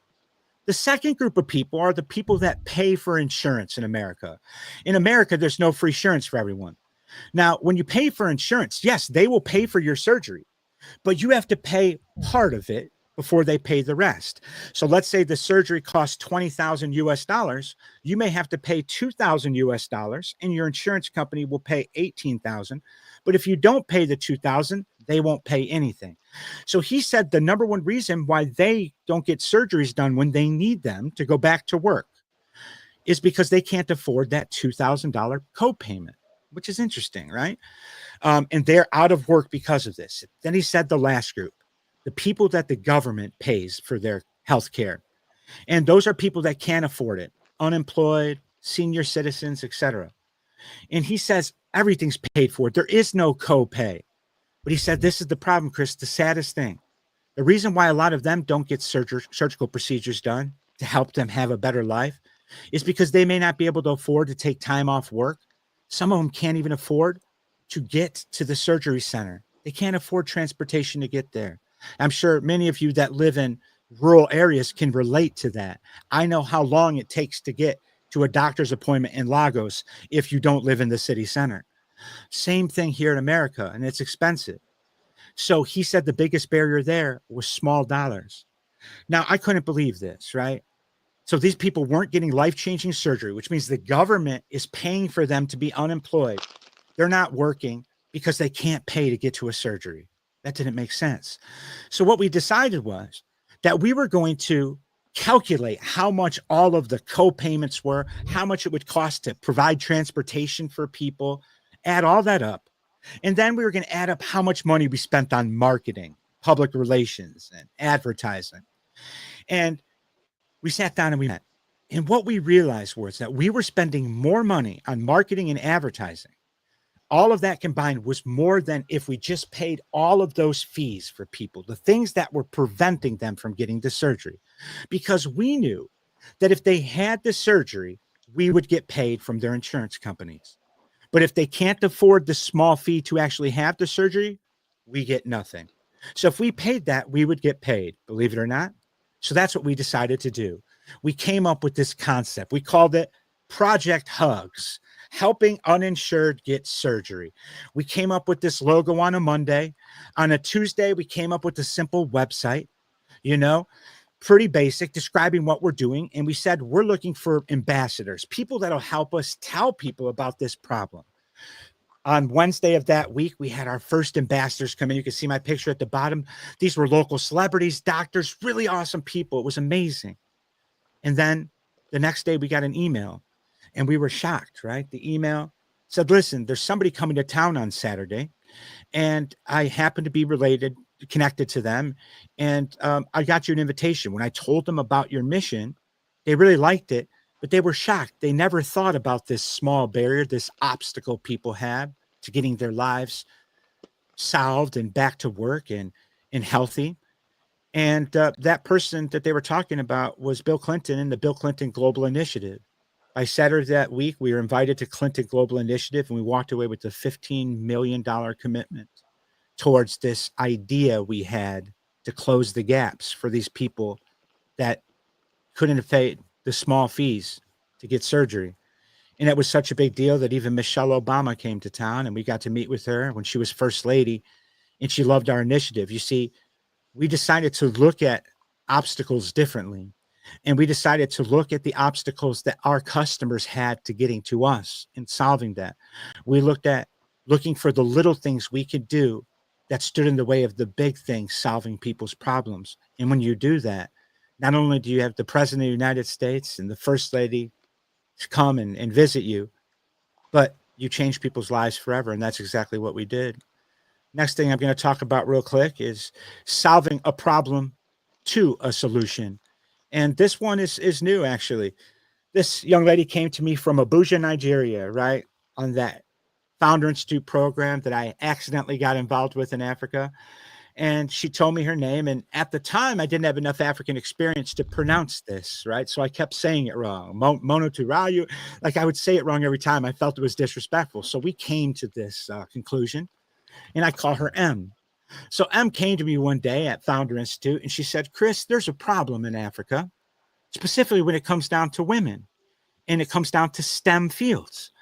The second group of people are the people that pay for insurance in America. In America, there's no free insurance for everyone. Now, when you pay for insurance, yes, they will pay for your surgery, but you have to pay part of it before they pay the rest. So let's say the surgery costs 20,000 US dollars. You may have to pay 2,000 US dollars and your insurance company will pay 18,000. But if you don't pay the 2,000, they won't pay anything. So he said the number one reason why they don't get surgeries done when they need them to go back to work is because they can't afford that $2,000 copayment, which is interesting, right? And they're out of work because of this. Then he said the last group, the people that the government pays for their health care. And those are people that can't afford it, unemployed, senior citizens, etc. And he says everything's paid for. There is no copay. But he said, this is the problem, Chris, the saddest thing. The reason why a lot of them don't get surgical procedures done to help them have a better life is because they may not be able to afford to take time off work. Some of them can't even afford to get to the surgery center. They can't afford transportation to get there. I'm sure many of you that live in rural areas can relate to that. I know how long it takes to get to a doctor's appointment in Lagos if you don't live in the city center. Same thing here in America, and it's expensive. So he said the biggest barrier there was small dollars. Now, I couldn't believe this, right? So these people weren't getting life-changing surgery, which means the government is paying for them to be unemployed. They're not working because they can't pay to get to a surgery. That didn't make sense. So what we decided was that we were going to calculate how much all of the co-payments were, how much it would cost to provide transportation for people, add all that up. And then we were going to add up how much money we spent on marketing, public relations, and advertising. And we sat down and we met. And what we realized was that we were spending more money on marketing and advertising. All of that combined was more than if we just paid all of those fees for people, the things that were preventing them from getting the surgery. Because we knew that if they had the surgery, we would get paid from their insurance companies. But if they can't afford the small fee to actually have the surgery, we get nothing. So if we paid that, we would get paid, believe it or not. So that's what we decided to do. We came up with this concept. We called it Project Hugs, helping uninsured get surgery. We came up with this logo on a Monday. On a Tuesday, we came up with a simple website. you know, pretty basic, describing what we're doing. And we said, we're looking for ambassadors, people that'll help us tell people about this problem. On Wednesday of that week, we had our first ambassadors come in. You can see my picture at the bottom. These were local celebrities, doctors, really awesome people. It was amazing. And then the next day we got an email and we were shocked, right? The email said, listen, there's somebody coming to town on Saturday. And I happen to be connected to them. And I got you an invitation. When I told them about your mission, they really liked it, but they were shocked. They never thought about this small barrier, this obstacle people have to getting their lives solved and back to work and healthy. And that person that they were talking about was Bill Clinton and the Bill Clinton Global Initiative. By Saturday that week, we were invited to Clinton Global Initiative, and we walked away with a $15 million commitment towards this idea we had to close the gaps for these people that couldn't pay the small fees to get surgery. And it was such a big deal that even Michelle Obama came to town, and we got to meet with her when she was first lady, and she loved our initiative. You see, we decided to look at obstacles differently. And we decided to look at the obstacles that our customers had to getting to us and solving that. We looked at looking for the little things we could do that stood in the way of the big things, solving people's problems. And when you do that, not only do you have the President of the United States and the First Lady to come and visit you, but you change people's lives forever. And that's exactly what we did. Next thing I'm going to talk about real quick is solving a problem to a solution. And this one is new, actually. This young lady came to me from Abuja, Nigeria, right? On that Founder Institute program that I accidentally got involved with in Africa. And she told me her name. And at the time, I didn't have enough African experience to pronounce this, right? So I kept saying it wrong. Mono Turayu. Like I would say it wrong every time. I felt it was disrespectful. So we came to this conclusion, and I call her M. So M came to me one day at Founder Institute, and she said, Chris, there's a problem in Africa, specifically when it comes down to women, and it comes down to STEM fields.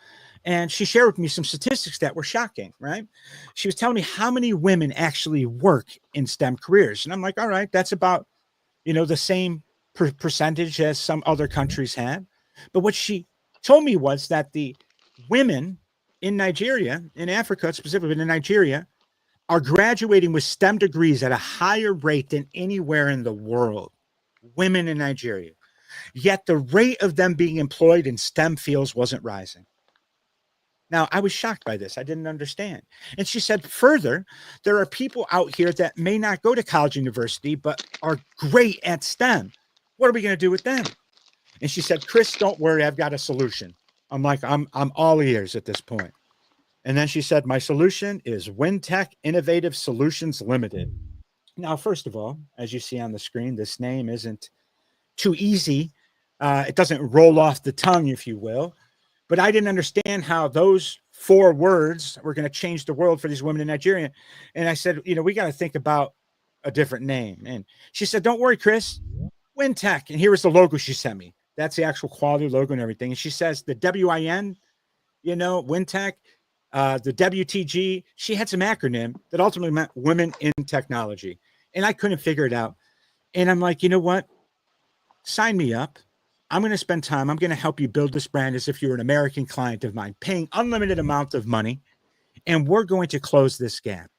And she shared with me some statistics that were shocking, right? She was telling me how many women actually work in STEM careers. And I'm like, all right, that's about, the same percentage as some other countries have. But what she told me was that the women in Nigeria, in Africa, specifically in Nigeria, are graduating with STEM degrees at a higher rate than anywhere in the world, women in Nigeria. Yet the rate of them being employed in STEM fields wasn't rising. Now, I was shocked by this. I didn't understand. And she said, further, there are people out here that may not go to college, university, but are great at STEM. What are we going to do with them? And she said, Chris, don't worry. I've got a solution. I'm like, I'm all ears at this point. And then she said, my solution is WinTech Innovative Solutions Limited. Now, first of all, as you see on the screen, this name isn't too easy. It doesn't roll off the tongue, if you will. But I didn't understand how those 4 words were going to change the world for these women in Nigeria. And I said, we got to think about a different name. And she said, don't worry, Chris, WinTech. And here was the logo she sent me. That's the actual quality logo and everything. And she says the WIN, WinTech, the WTG, she had some acronym that ultimately meant Women in Technology. And I couldn't figure it out. And I'm like, you know what? Sign me up. I'm going to spend time. I'm going to help you build this brand as if you're an American client of mine, paying unlimited amount of money. And we're going to close this gap.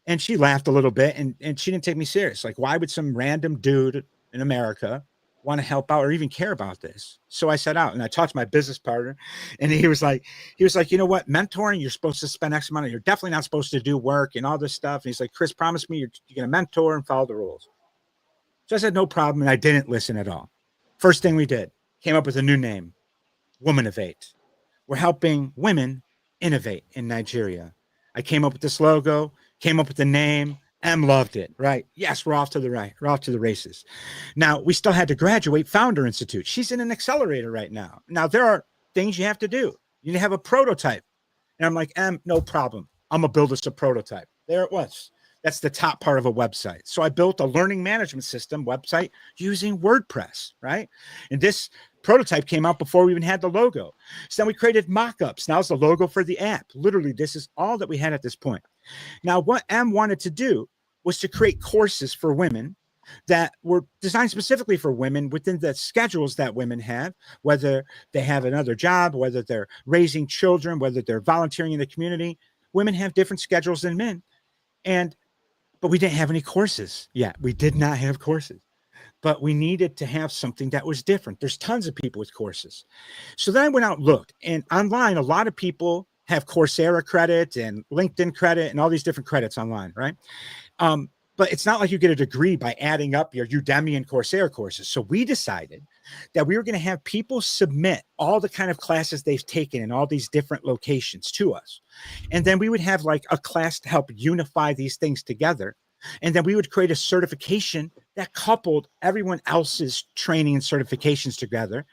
And she laughed a little bit, and she didn't take me serious. Like, why would some random dude in America want to help out or even care about this? So I set out and I talked to my business partner, and he was like, you know what? Mentoring, you're supposed to spend X amount. You're definitely not supposed to do work and all this stuff. And he's like, Chris, promise me you're going to mentor and follow the rules. So I said, no problem. And I didn't listen at all. First thing we did, came up with a new name, Womanovate. We're helping women innovate in Nigeria. I came up with this logo, came up with the name. M loved it, right? Yes, we're off to the right. We're off to the races. Now, we still had to graduate Founder Institute. She's in an accelerator right now. Now, there are things you have to do. You need to have a prototype. And I'm like, M, no problem. I'm going to build us a prototype. There it was. That's the top part of a website. So I built a learning management system website using WordPress, right? And this prototype came out before we even had the logo. So then we created mock-ups. Now it's the logo for the app. Literally, this is all that we had at this point. Now, what M wanted to do was to create courses for women that were designed specifically for women within the schedules that women have, whether they have another job, whether they're raising children, whether they're volunteering in the community. Women have different schedules than men. And but we didn't have any courses yet. We did not have courses, but we needed to have something that was different. There's tons of people with courses. So then I went out and looked, and online, a lot of people have Coursera credit and LinkedIn credit and all these different credits online, right? But it's not like you get a degree by adding up your Udemy and Coursera courses. So we decided that we were going to have people submit all the kind of classes they've taken in all these different locations to us. And then we would have like a class to help unify these things together. And then we would create a certification that coupled everyone else's training and certifications together.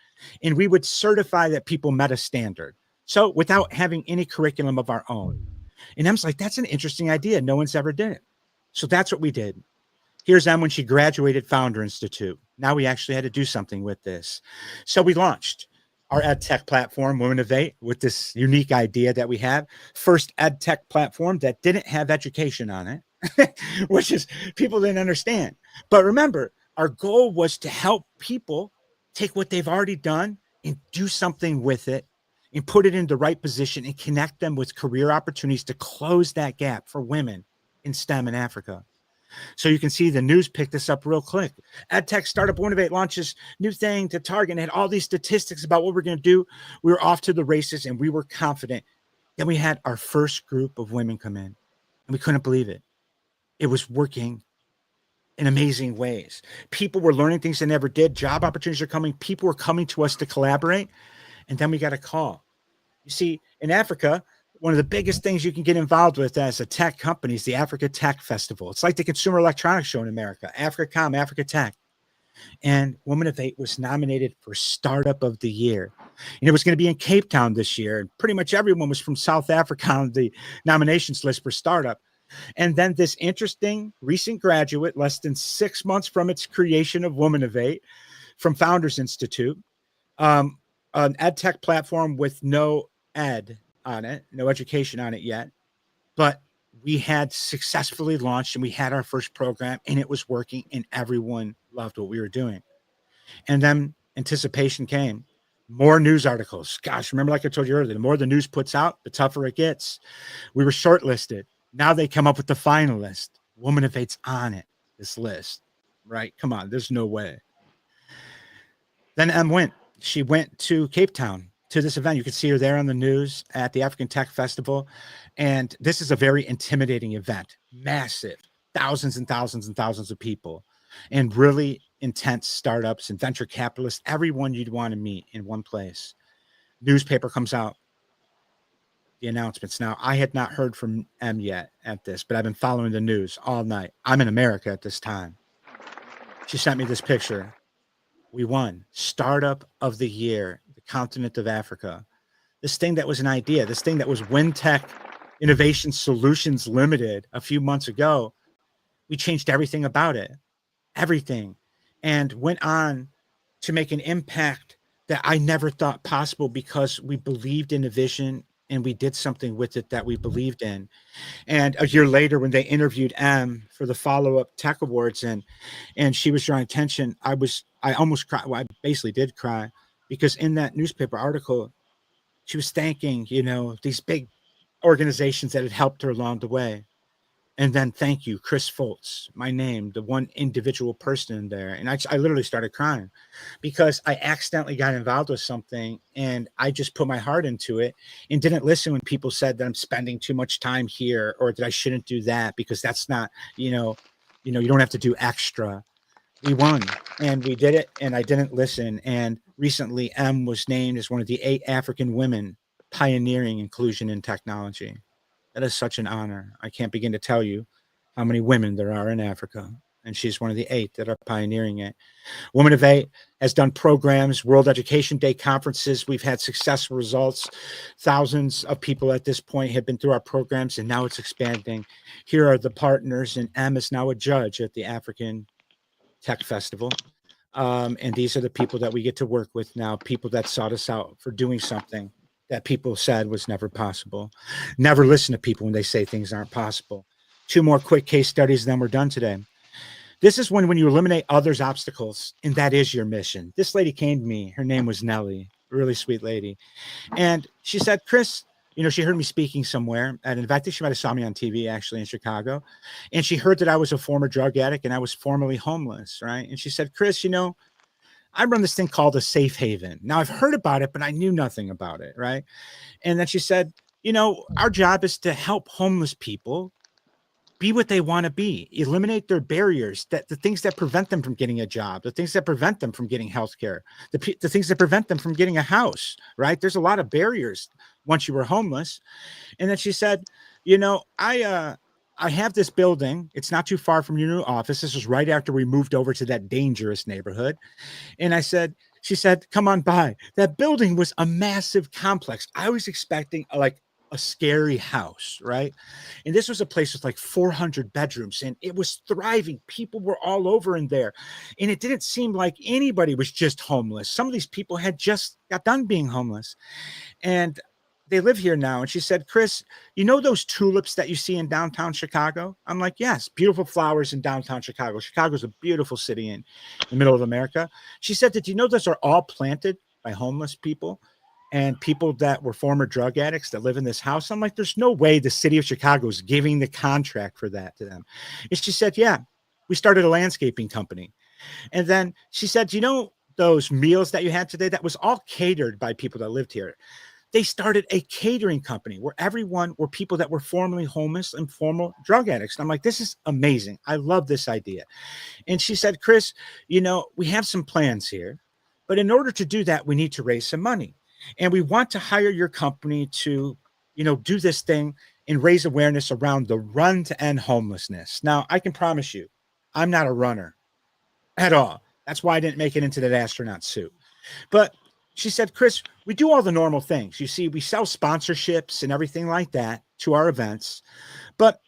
And we would certify that people met a standard. So without having any curriculum of our own. And Em's like, that's an interesting idea. No one's ever did it. So that's what we did. Here's Em when she graduated Founder Institute. Now we actually had to do something with this. So we launched our ed tech platform, Women of 8, with this unique idea that we have. First ed tech platform that didn't have education on it, which is people didn't understand. But remember, our goal was to help people take what they've already done and do something with it and put it in the right position and connect them with career opportunities to close that gap for women in STEM in Africa. So you can see the news picked this up real quick. EdTech Startup Innovate launches new thing to target and had all these statistics about what we're going to do. We were off to the races and we were confident. Then we had our first group of women come in and we couldn't believe it. It was working in amazing ways. People were learning things they never did. Job opportunities are coming. People were coming to us to collaborate. And then we got a call. You see, in Africa, one of the biggest things you can get involved with as a tech company is the Africa Tech Festival. It's like the Consumer Electronics Show in America, AfricaCom, Africa Tech. And Women of 8 was nominated for Startup of the Year. And it was going to be in Cape Town this year. And pretty much everyone was from South Africa on the nominations list for Startup. And then this interesting recent graduate, less than 6 months from its creation of Women of 8, from Founders Institute, an ed tech platform with no ed on it, no education on it yet, but we had successfully launched and we had our first program and it was working and everyone loved what we were doing. And then anticipation came. More news articles. Gosh, remember, like I told you earlier, the more the news puts out, the tougher it gets. We were shortlisted. Now they come up with the finalist. Woman of 8's on it, this list, right? Come on, there's no way. Then Em went. She went to Cape Town to this event. You can see her there on the news at the African Tech Festival. And this is a very intimidating event, massive, thousands and thousands and thousands of people, and really intense startups and venture capitalists, everyone you'd want to meet in one place. Newspaper comes out, the announcements. Now, I had not heard from Em yet at this, but I've been following the news all night. I'm in America at this time. She sent me this picture. We won Startup of the Year, the continent of Africa. This thing that was an idea, this thing that was WinTech Innovation Solutions Limited a few months ago, we changed everything about it, everything, and went on to make an impact that I never thought possible because we believed in the vision and we did something with it that we believed in. And a year later, when they interviewed Em for the follow-up Tech Awards, and she was drawing attention, I almost cried. Well, I basically did cry because in that newspaper article, she was thanking, these big organizations that had helped her along the way. And then thank you, Chris Foltz, my name, the one individual person in there. And I literally started crying because I accidentally got involved with something and I just put my heart into it and didn't listen when people said that I'm spending too much time here or that I shouldn't do that because that's not, you don't have to do extra. We won and we did it and I didn't listen. And recently Em was named as one of the 8 African women pioneering inclusion in technology. That is such an honor. I can't begin to tell you how many women there are in Africa. And she's one of the 8 that are pioneering it. Women of 8 has done programs, World Education Day conferences. We've had successful results. Thousands of people at this point have been through our programs, and now it's expanding. Here are the partners, and Em is now a judge at the African Tech Festival. And these are the people that we get to work with now, people that sought us out for doing something that people said was never possible. Never listen to people when they say things aren't possible. 2 more quick case studies, then we're done today. This is when you eliminate others' obstacles, and that is your mission. This lady came to me. Her name was Nellie, a really sweet lady. And she said, Chris, she heard me speaking somewhere. And in fact, I think she might have saw me on TV actually in Chicago. And she heard that I was a former drug addict and I was formerly homeless. Right. And she said, Chris, I run this thing called a safe haven. Now I've heard about it, but I knew nothing about it. Right. And then she said, our job is to help homeless people be what they want to be, eliminate their barriers, that the things that prevent them from getting a job, the things that prevent them from getting healthcare, the things that prevent them from getting a house, right? There's a lot of barriers once you were homeless. And then she said, I have this building. It's not too far from your new office. This was right after we moved over to that dangerous neighborhood. And she said, come on by. That building was a massive complex. I was expecting like a scary house, right? And this was a place with like 400 bedrooms and it was thriving. People were all over in there. And it didn't seem like anybody was just homeless. Some of these people had just got done being homeless. And they live here now. And she said, Chris, those tulips that you see in downtown Chicago? I'm like, yes, beautiful flowers in downtown Chicago. Chicago's a beautiful city in the middle of America. She said, did you know those are all planted by homeless people and people that were former drug addicts that live in this house? I'm like, there's no way the city of Chicago is giving the contract for that to them. And she said, yeah, we started a landscaping company. And then she said, those meals that you had today, that was all catered by people that lived here. They started a catering company where everyone were people that were formerly homeless and former drug addicts. And I'm like, this is amazing. I love this idea. And she said, Chris, we have some plans here, but in order to do that, we need to raise some money. And we want to hire your company to, do this thing and raise awareness around the run to end homelessness. Now, I can promise you, I'm not a runner at all. That's why I didn't make it into that astronaut suit. But she said, Chris, we do all the normal things. You see, we sell sponsorships and everything like that to our events. But,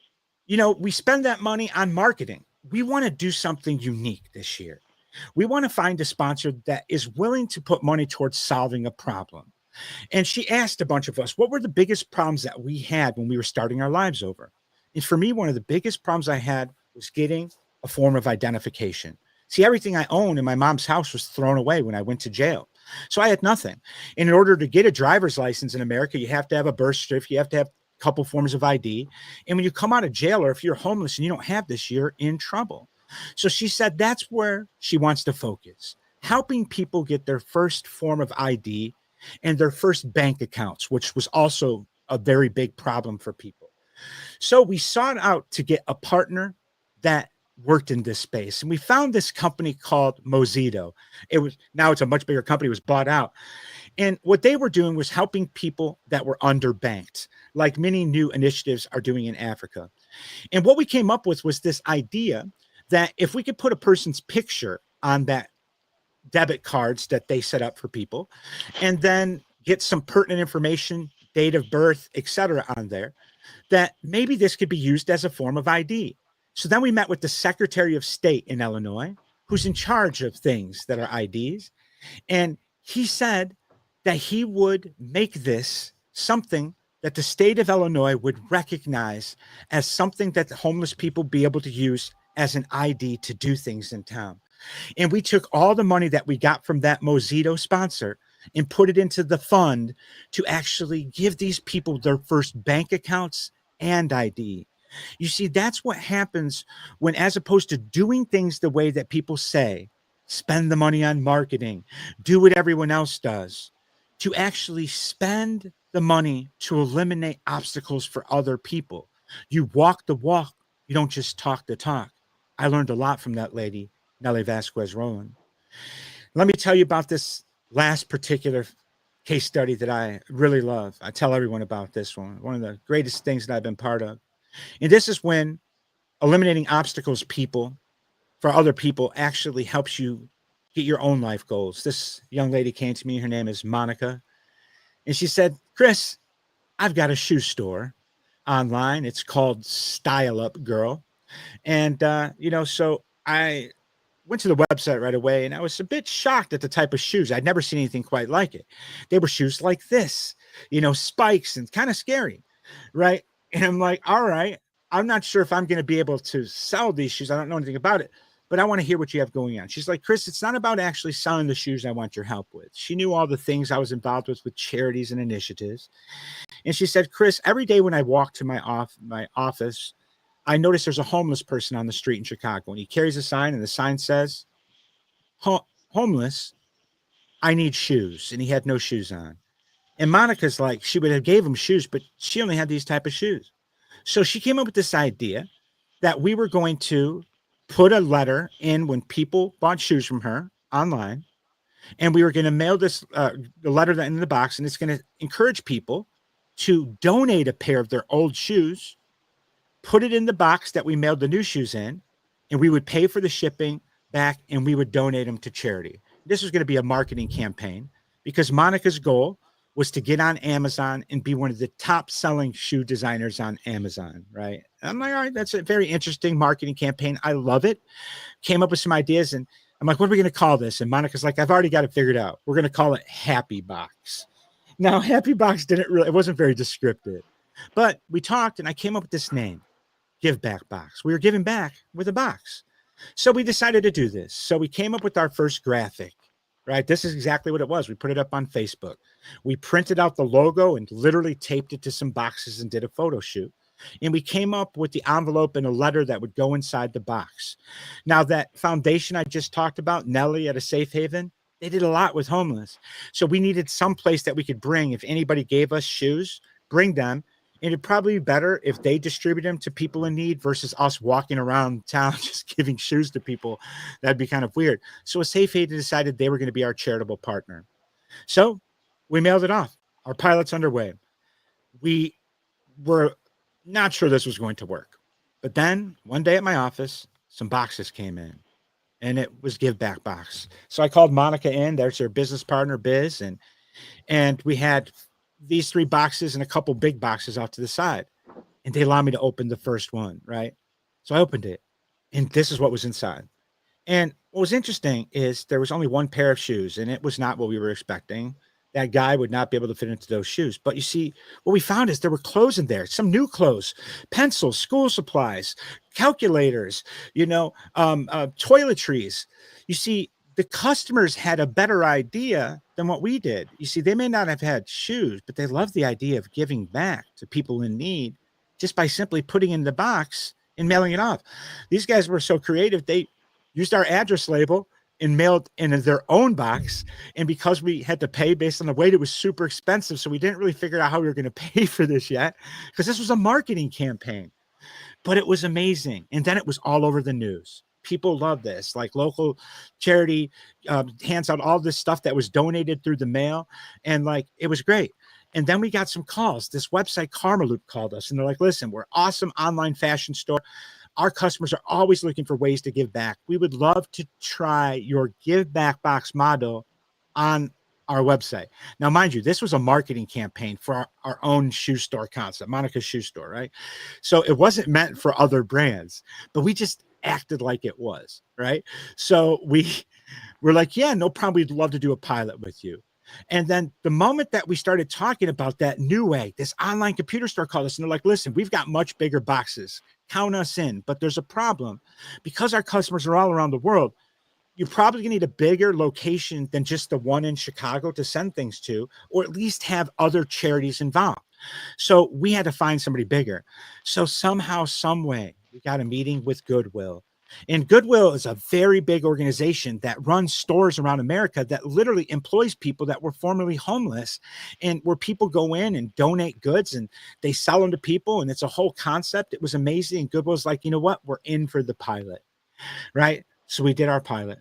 we spend that money on marketing. We want to do something unique this year. We want to find a sponsor that is willing to put money towards solving a problem. And she asked a bunch of us, what were the biggest problems that we had when we were starting our lives over? And for me, one of the biggest problems I had was getting a form of identification. See, everything I owned in my mom's house was thrown away when I went to jail. So I had nothing. And in order to get a driver's license in America, you have to have a birth certificate, you have to have a couple forms of ID. And when you come out of jail or if you're homeless and you don't have this, you're in trouble. So she said that's where she wants to focus, helping people get their first form of ID and their first bank accounts, which was also a very big problem for people. So we sought out to get a partner that worked in this space. And we found this company called Mozito. Now it's a much bigger company, it was bought out. And what they were doing was helping people that were underbanked, like many new initiatives are doing in Africa. And what we came up with was this idea that if we could put a person's picture on that debit cards that they set up for people, and then get some pertinent information, date of birth, etc., on there, that maybe this could be used as a form of ID. So then we met with the Secretary of State in Illinois, who's in charge of things that are IDs. And he said that he would make this something that the state of Illinois would recognize as something that the homeless people be able to use as an ID to do things in town. And we took all the money that we got from that Mozito sponsor and put it into the fund to actually give these people their first bank accounts and ID. You see, that's what happens when, as opposed to doing things the way that people say, spend the money on marketing, do what everyone else does, to actually spend the money to eliminate obstacles for other people. You walk the walk, you don't just talk the talk. I learned a lot from that lady, Nellie Vasquez Rowland. Let me tell you about this last particular case study that I really love. I tell everyone about this one of the greatest things that I've been part of. And this is when eliminating obstacles for other people actually helps you get your own life goals. This young lady came to me. Her name is Monica. And she said, Chris, I've got a shoe store online. It's called Style Up Girl. And, so I went to the website right away and I was a bit shocked at the type of shoes. I'd never seen anything quite like it. They were shoes like this, spikes and kind of scary. Right. And I'm like, all right, I'm not sure if I'm going to be able to sell these shoes. I don't know anything about it, but I want to hear what you have going on. She's like, Chris, it's not about actually selling the shoes I want your help with. She knew all the things I was involved with charities and initiatives. And she said, Chris, every day when I walk to my office, I notice there's a homeless person on the street in Chicago, and he carries a sign, and the sign says, homeless, I need shoes. And he had no shoes on. And Monica's like, she would have gave him shoes, but she only had these type of shoes. So she came up with this idea that we were going to put a letter in when people bought shoes from her online, and we were going to mail this the letter in the box, and it's going to encourage people to donate a pair of their old shoes, put it in the box that we mailed the new shoes in, and we would pay for the shipping back, and we would donate them to charity. This was going to be a marketing campaign because Monica's goal was to get on Amazon and be one of the top selling shoe designers on Amazon, right? And I'm like, all right, that's a very interesting marketing campaign. I love it. Came up with some ideas, and I'm like, what are we going to call this? And Monica's like, I've already got it figured out. We're going to call it Happy Box. Now, Happy Box it wasn't very descriptive, but we talked and I came up with this name, Give Back Box. We were giving back with a box. So we decided to do this. So we came up with our first graphic, right? This is exactly what it was. We put it up on Facebook. We printed out the logo and literally taped it to some boxes and did a photo shoot. And we came up with the envelope and a letter that would go inside the box. Now, that foundation I just talked about, Nellie at a Safe Haven, they did a lot with homeless. So we needed some place that we could bring. If anybody gave us shoes, bring them. And it'd probably be better if they distribute them to people in need versus us walking around town just giving shoes to people. That'd be kind of weird. So a Safe Haven decided they were going to be our charitable partner. So we mailed it off. Our pilot's underway. We were not sure this was going to work. But then one day at my office, some boxes came in, and it was Give Back Box. So I called Monica in. There's her business partner, Biz. And we had these 3 boxes and a couple big boxes off to the side. And they allowed me to open the first one, right? So I opened it, and this is what was inside. And what was interesting is there was only one pair of shoes, and it was not what we were expecting. That guy would not be able to fit into those shoes. But you see, what we found is there were clothes in there, some new clothes, pencils, school supplies, calculators, toiletries. You see, the customers had a better idea than what we did. You see, they may not have had shoes, but they loved the idea of giving back to people in need just by simply putting in the box and mailing it off. These guys were so creative. They used our address label and mailed in their own box. And because we had to pay based on the weight, it was super expensive. So we didn't really figure out how we were going to pay for this yet, because this was a marketing campaign. But it was amazing. And then it was all over the news. People love this. Like local charity hands out all this stuff that was donated through the mail. And like, it was great. And then we got some calls. This website, Karma Loop, called us. And they're like, listen, we're awesome online fashion store. Our customers are always looking for ways to give back. We would love to try your Give Back Box model on our website. Now, mind you, this was a marketing campaign for our own shoe store concept, Monica's Shoe Store, right? So it wasn't meant for other brands, but we just acted like it was, right? So we're like, yeah, no problem. We'd love to do a pilot with you. And then the moment that we started talking about that new way, this online computer store called us and they're like, listen, we've got much bigger boxes. Count us in. But there's a problem. Because our customers are all around the world, you're probably going to need a bigger location than just the one in Chicago to send things to, or at least have other charities involved. So we had to find somebody bigger. So somehow, some way, we got a meeting with Goodwill. And Goodwill is a very big organization that runs stores around America that literally employs people that were formerly homeless, and where people go in and donate goods and they sell them to people. And it's a whole concept. It was amazing. And Goodwill's like, you know what? We're in for the pilot, right? So we did our pilot,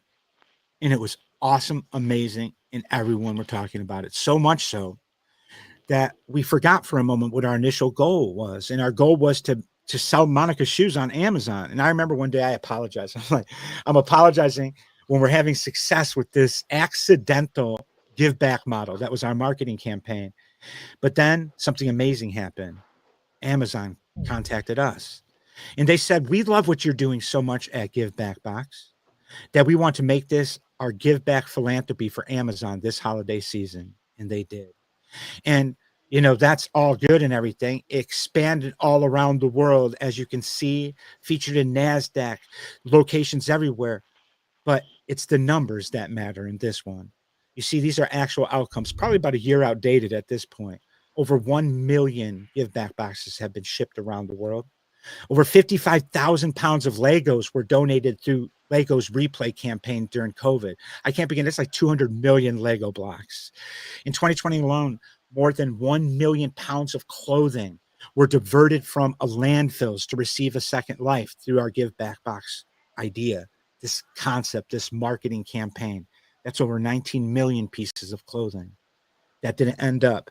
and it was awesome, amazing. And everyone were talking about it, so much so that we forgot for a moment what our initial goal was. And our goal was to sell Monica's shoes on Amazon. And I remember one day I apologized. I'm apologizing when we're having success with this accidental give back model. That was our marketing campaign. But then something amazing happened. Amazon contacted us and they said, we love what you're doing so much at Give Back Box that we want to make this our give back philanthropy for Amazon this holiday season. And they did. And You know, that's all good and everything. Expanded all around the world, as you can see, featured in NASDAQ, locations everywhere. But it's the numbers that matter in this one. You see, these are actual outcomes, probably about a year outdated at this point. Over 1 million give back boxes have been shipped around the world. Over 55,000 pounds of Legos were donated through Lego's replay campaign during COVID. I can't begin. That's like 200 million Lego blocks. In 2020 alone, more than 1 million pounds of clothing were diverted from a landfills to receive a second life through our Give Back Box idea, this concept, this marketing campaign. That's over 19 million pieces of clothing that didn't end up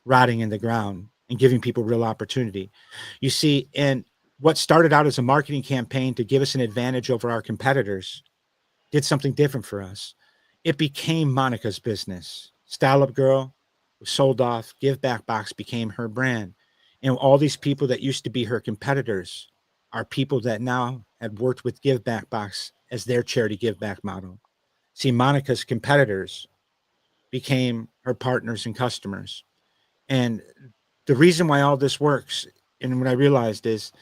rotting in the ground and giving people real opportunity. You see, and what started out as a marketing campaign to give us an advantage over our competitors did something different for us. It became Monica's business. Style Up Girl was sold off. Give Back Box became her brand. And all these people that used to be her competitors are people that now had worked with Give Back Box as their charity give back model. See, Monica's competitors became her partners and customers. And the reason why all this works, and what I realized is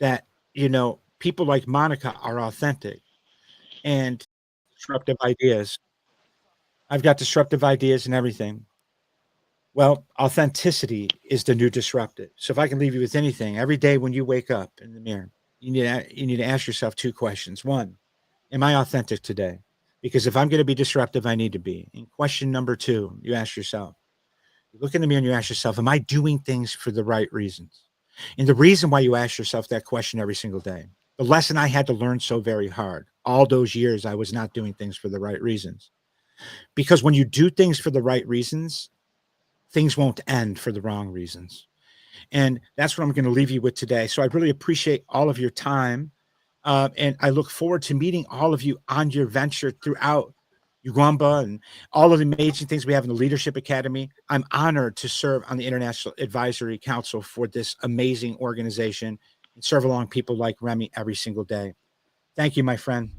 that, you know, people like Monica are authentic and disruptive ideas. I've got disruptive ideas and everything. Well, authenticity is the new disruptive. So if I can leave you with anything, every day when you wake up in the mirror, you need to ask yourself two questions. One, am I authentic today? Because if I'm going to be disruptive, I need to be. And question number two, you ask yourself, you look in the mirror and you ask yourself, am I doing things for the right reasons? And the reason why you ask yourself that question every single day, the lesson I had to learn so very hard, all those years I was not doing things for the right reasons. Because when you do things for the right reasons, things won't end for the wrong reasons. And that's what I'm going to leave you with today. So I really appreciate all of your time. And I look forward to meeting all of you on your venture throughout Uganda and all of the amazing things we have in the Leadership Academy. I'm honored to serve on the International Advisory Council for this amazing organization and serve along people like Remy every single day. Thank you, my friend.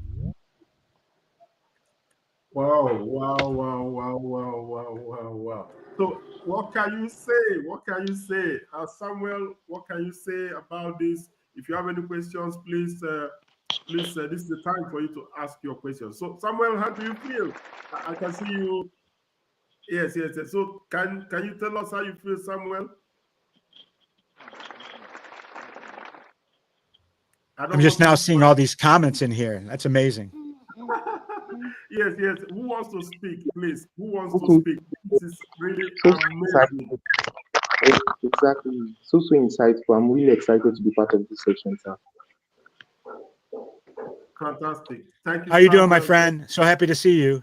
Wow, wow, wow, wow, wow, wow, wow, wow. So, what can you say? What can you say? Samuel, what can you say about this? If you have any questions, please, this is the time for you to ask your questions. So, Samuel, how do you feel? I can see you. Yes, yes, yes. So, can you tell us how you feel, Samuel? I I'm don't just want to now be seeing all these comments in here. That's amazing. Yes, yes. Who wants to speak, please? Who wants to Okay, speak? This is really so amazing. insightful. Exactly. So insightful. I'm really excited to be part of this section, sir. Fantastic. Thank you, How you doing, my Samuel. friend? So happy to see you.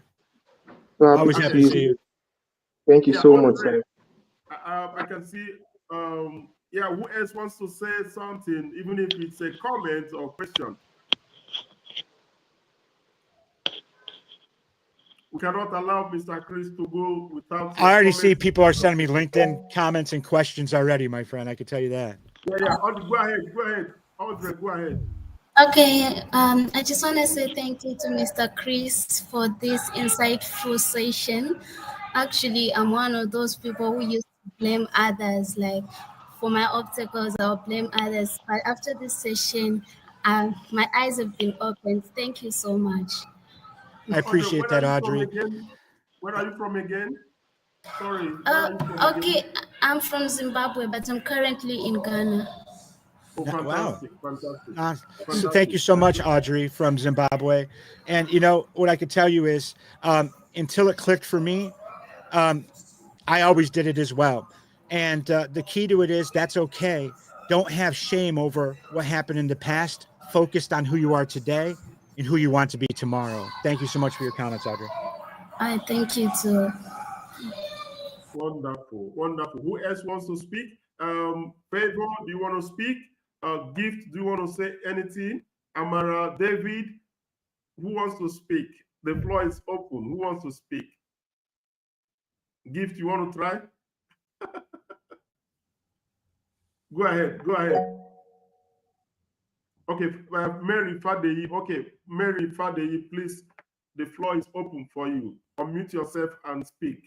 So happy Always to happy see to you. see you. Thank you Yeah, so much, Andre, sir. I can see. Yeah, who else wants to say something, even if it's a comment or question? We cannot allow Mr. Chris to go without I already see comments. people are sending me LinkedIn comments and questions already, my friend. I can tell you that. Yeah, yeah. Audrey, go ahead. Go ahead. Audrey, go ahead. Okay, I just want to say thank you to Mr. Chris for this insightful session. Actually, I'm one of those people who used to blame others. Like for my obstacles, I'll blame others. But after this session, my eyes have been opened. Thank you so much. I Audrey, appreciate where are that, you from Audrey. again? Where are you from again? Sorry, where Uh, are you from again? okay, I'm from Zimbabwe, but I'm currently in Ghana. Oh, Wow. fantastic, fantastic, So thank fantastic. you so much, Audrey from Zimbabwe. And you know what I could tell you is, until it clicked for me, um, I always did it as well. And the key to it is that's okay. Don't have shame over what happened in the past. Focused on who you are today and who you want to be tomorrow. Thank you so much for your comments, Audrey. I thank you too. Wonderful, wonderful. Who else wants to speak? Favor, do you want to speak? Gift, do you want to say anything? Amara, David, who wants to speak? The floor is open. Who wants to speak? Gift, you want to try? Go ahead, go ahead. Okay, Mary Fadeyi. Okay, Mary Fadeyi, please. The floor is open for you. Unmute yourself and speak.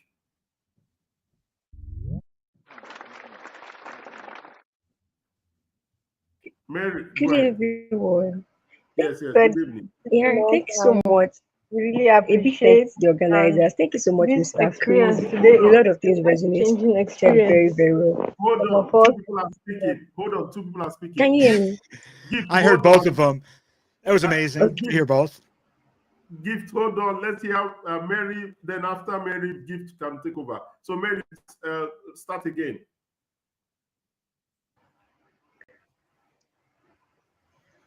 Mary, go Good ahead. everyone. Yes, yes. But Good evening. yeah, thank you so much. We really A big thanks appreciate to the organizers. Thank you so much, this Mr. Chris. experience today. A lot of things Changing resonated very, experience. very well. Hold Some of on. Two us. people are speaking. Hold on. Two people are speaking. Can you hear me? Gift, I heard hold both on. of them. That was amazing to Okay. hear both. Gift, hold on. Let's hear Mary. Then after Mary, Gift can take over. So Mary, start again.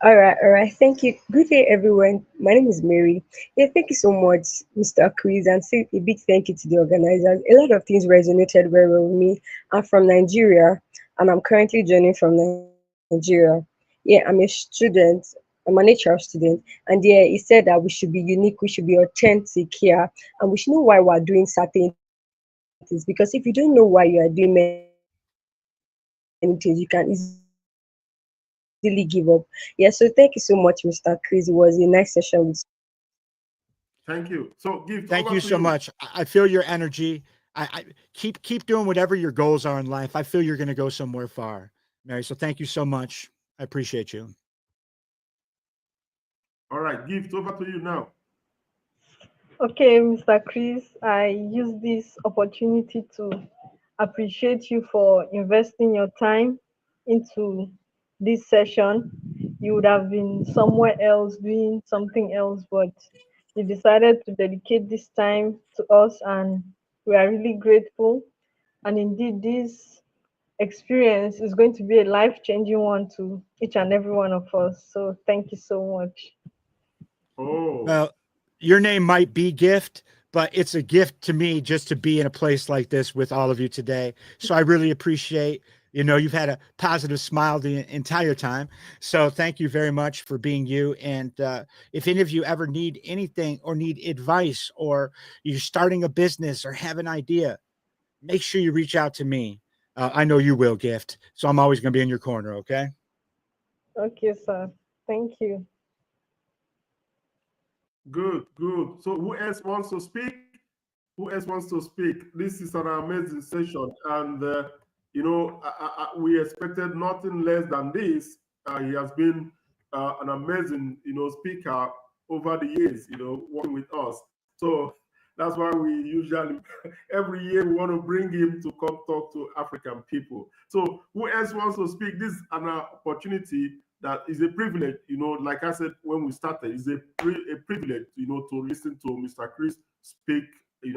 All right. Thank you. Good day, everyone. My name is Mary. Yeah, thank you so much, Mr. Chris, and say a big thank you to the organizers. A lot of things resonated very well with me. I'm from Nigeria, and I'm currently joining from Nigeria. Yeah, I'm a student. I'm an HR student, and yeah, he said that we should be unique, we should be authentic here, and we should know why we're doing certain things. Because if you don't know why you are doing many things, you can easily give up. Yeah, so thank you so much, Mr. Chris. It was a nice session with you. Thank you. So Gift, Thank over you to so you. much. I feel your energy. I keep doing whatever your goals are in life. I feel you're going to go somewhere far, Mary. So thank you so much. I appreciate you. All right, Gift, over to you now. Okay, Mr. Chris, I use this opportunity to appreciate you for investing your time into this session. You would have been somewhere else doing something else, but you decided to dedicate this time to us, and we are really grateful. And indeed, this experience is going to be a life changing one to each and every one of us. So, thank you so much. Oh, Well, your name might be Gift, but it's a gift to me just to be in a place like this with all of you today. So I really appreciate, you've had a positive smile the entire time. So thank you very much for being you. And if any of you ever need anything or need advice, or you're starting a business or have an idea, make sure you reach out to me. I know you will, Gift. So I'm always going to be in your corner. Okay. Okay, sir. Thank you. good, good. So who else wants to speak? Who else wants to speak? This is an amazing session, and we expected nothing less than this. He has been an amazing, speaker over the years, working with us. So that's why we usually every year we want to bring him to come talk to African people. So who else wants to speak? This is an opportunity that is a privilege, like I said when we started, it's a privilege, to listen to Mr. Chris speak,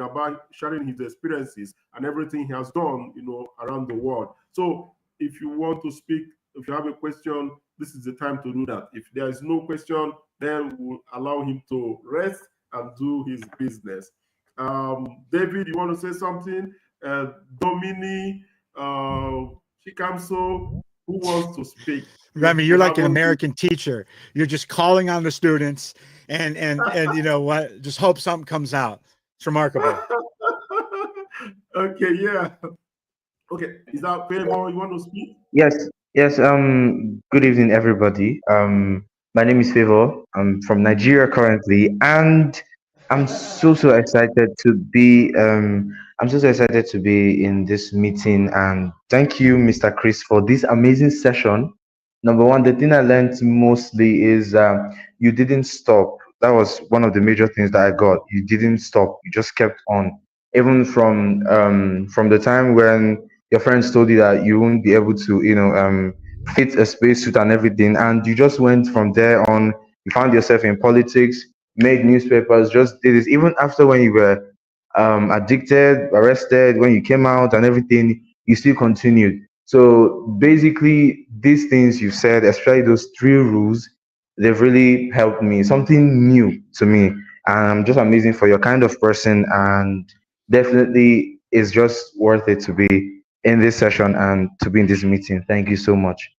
about sharing his experiences and everything he has done, around the world. So if you want to speak, if you have a question, this is the time to do that. If there is no question, then we'll allow him to rest and do his business. David, you want to say something? Domini, Chikamso, who wants to speak? Remy, We you're like an haven't. American teacher. You're just calling on the students and you know what? Just hope something comes out. It's remarkable. Okay, yeah. Okay, is that Favor? You want to speak? Yes, yes. Good evening, everybody. My name is Favor. I'm from Nigeria currently, and I'm so excited to be. I'm so excited to be in this meeting, and thank you, Mr. Chris, for this amazing session. Number one, the thing I learned mostly is you didn't stop. That was one of the major things that I got. You didn't stop. You just kept on, even from the time when your friends told you that you won't be able to, fit a spacesuit and everything, and you just went from there on. You found yourself in politics, made newspapers, just did this. Even after when you were addicted, arrested, when you came out and everything, you still continued. So basically, these things you said, especially those three rules, they've really helped me. Something new to me, and I'm just amazing for your kind of person, and definitely it's just worth it to be in this session and to be in this meeting. Thank you so much.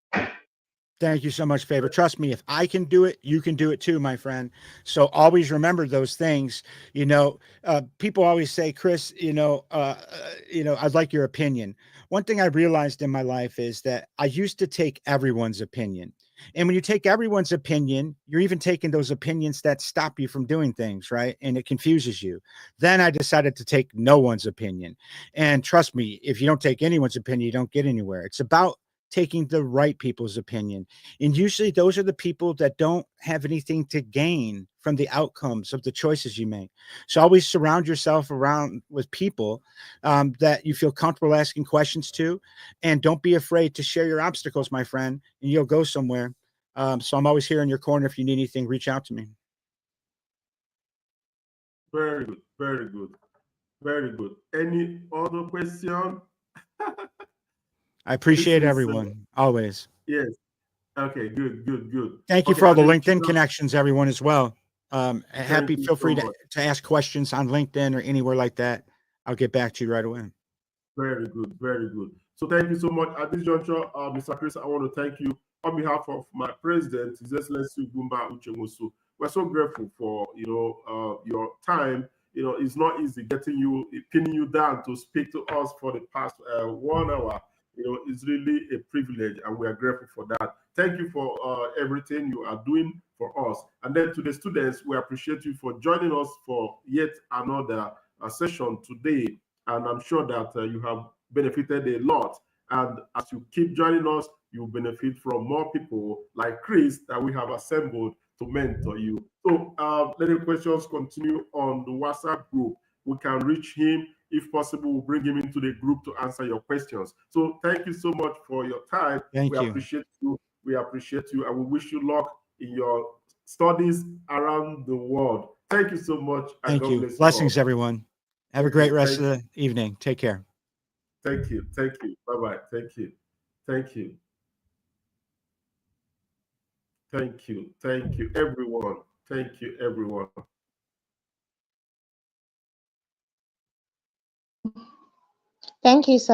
Thank you so much, Favor. Trust me, if I can do it, you can do it too, my friend. So always remember those things. People always say, Chris, I'd like your opinion. One thing I realized in my life is that I used to take everyone's opinion. And when you take everyone's opinion, you're even taking those opinions that stop you from doing things, right? And it confuses you. Then I decided to take no one's opinion. And trust me, if you don't take anyone's opinion, you don't get anywhere. It's about taking the right people's opinion. And usually those are the people that don't have anything to gain from the outcomes of the choices you make. So always surround yourself around with people that you feel comfortable asking questions to, and don't be afraid to share your obstacles, my friend, and you'll go somewhere. So I'm always here in your corner. If you need anything, reach out to me. Very good, very good, very good. Any other question? I appreciate This is everyone, always. yes. Okay, good, good, good. Thank you Okay, for all the and then LinkedIn connections, everyone, as well. thank Happy, you feel so free much. to ask questions on LinkedIn or anywhere like that. I'll get back to you right away. Very good, very good. So thank you so much. At this juncture, Mr. Chris, I want to thank you on behalf of my president, His Excellency Gumba Uchemusu. We're so grateful for your time. It's not easy pinning you down to speak to us for the past 1 hour. It's really a privilege, and we are grateful for that. Thank you for everything you are doing for us. And then to the students, we appreciate you for joining us for yet another session today. And I'm sure that you have benefited a lot. And as you keep joining us, you benefit from more people like Chris that we have assembled to mentor you. So let the questions continue on the WhatsApp group. We can reach him. If possible, we'll bring him into the group to answer your questions. So thank you so much for your time. Thank you. Appreciate you. We appreciate you, and we wish you luck in your studies around the world. Thank you so much, and Thank God you. bless you Blessings, all. everyone. Have a great rest of the evening. Take care. Thank you. Thank you. Bye-bye. Thank you. Thank you. Thank you. Thank you, everyone. Thank you, everyone. Thank you, sir.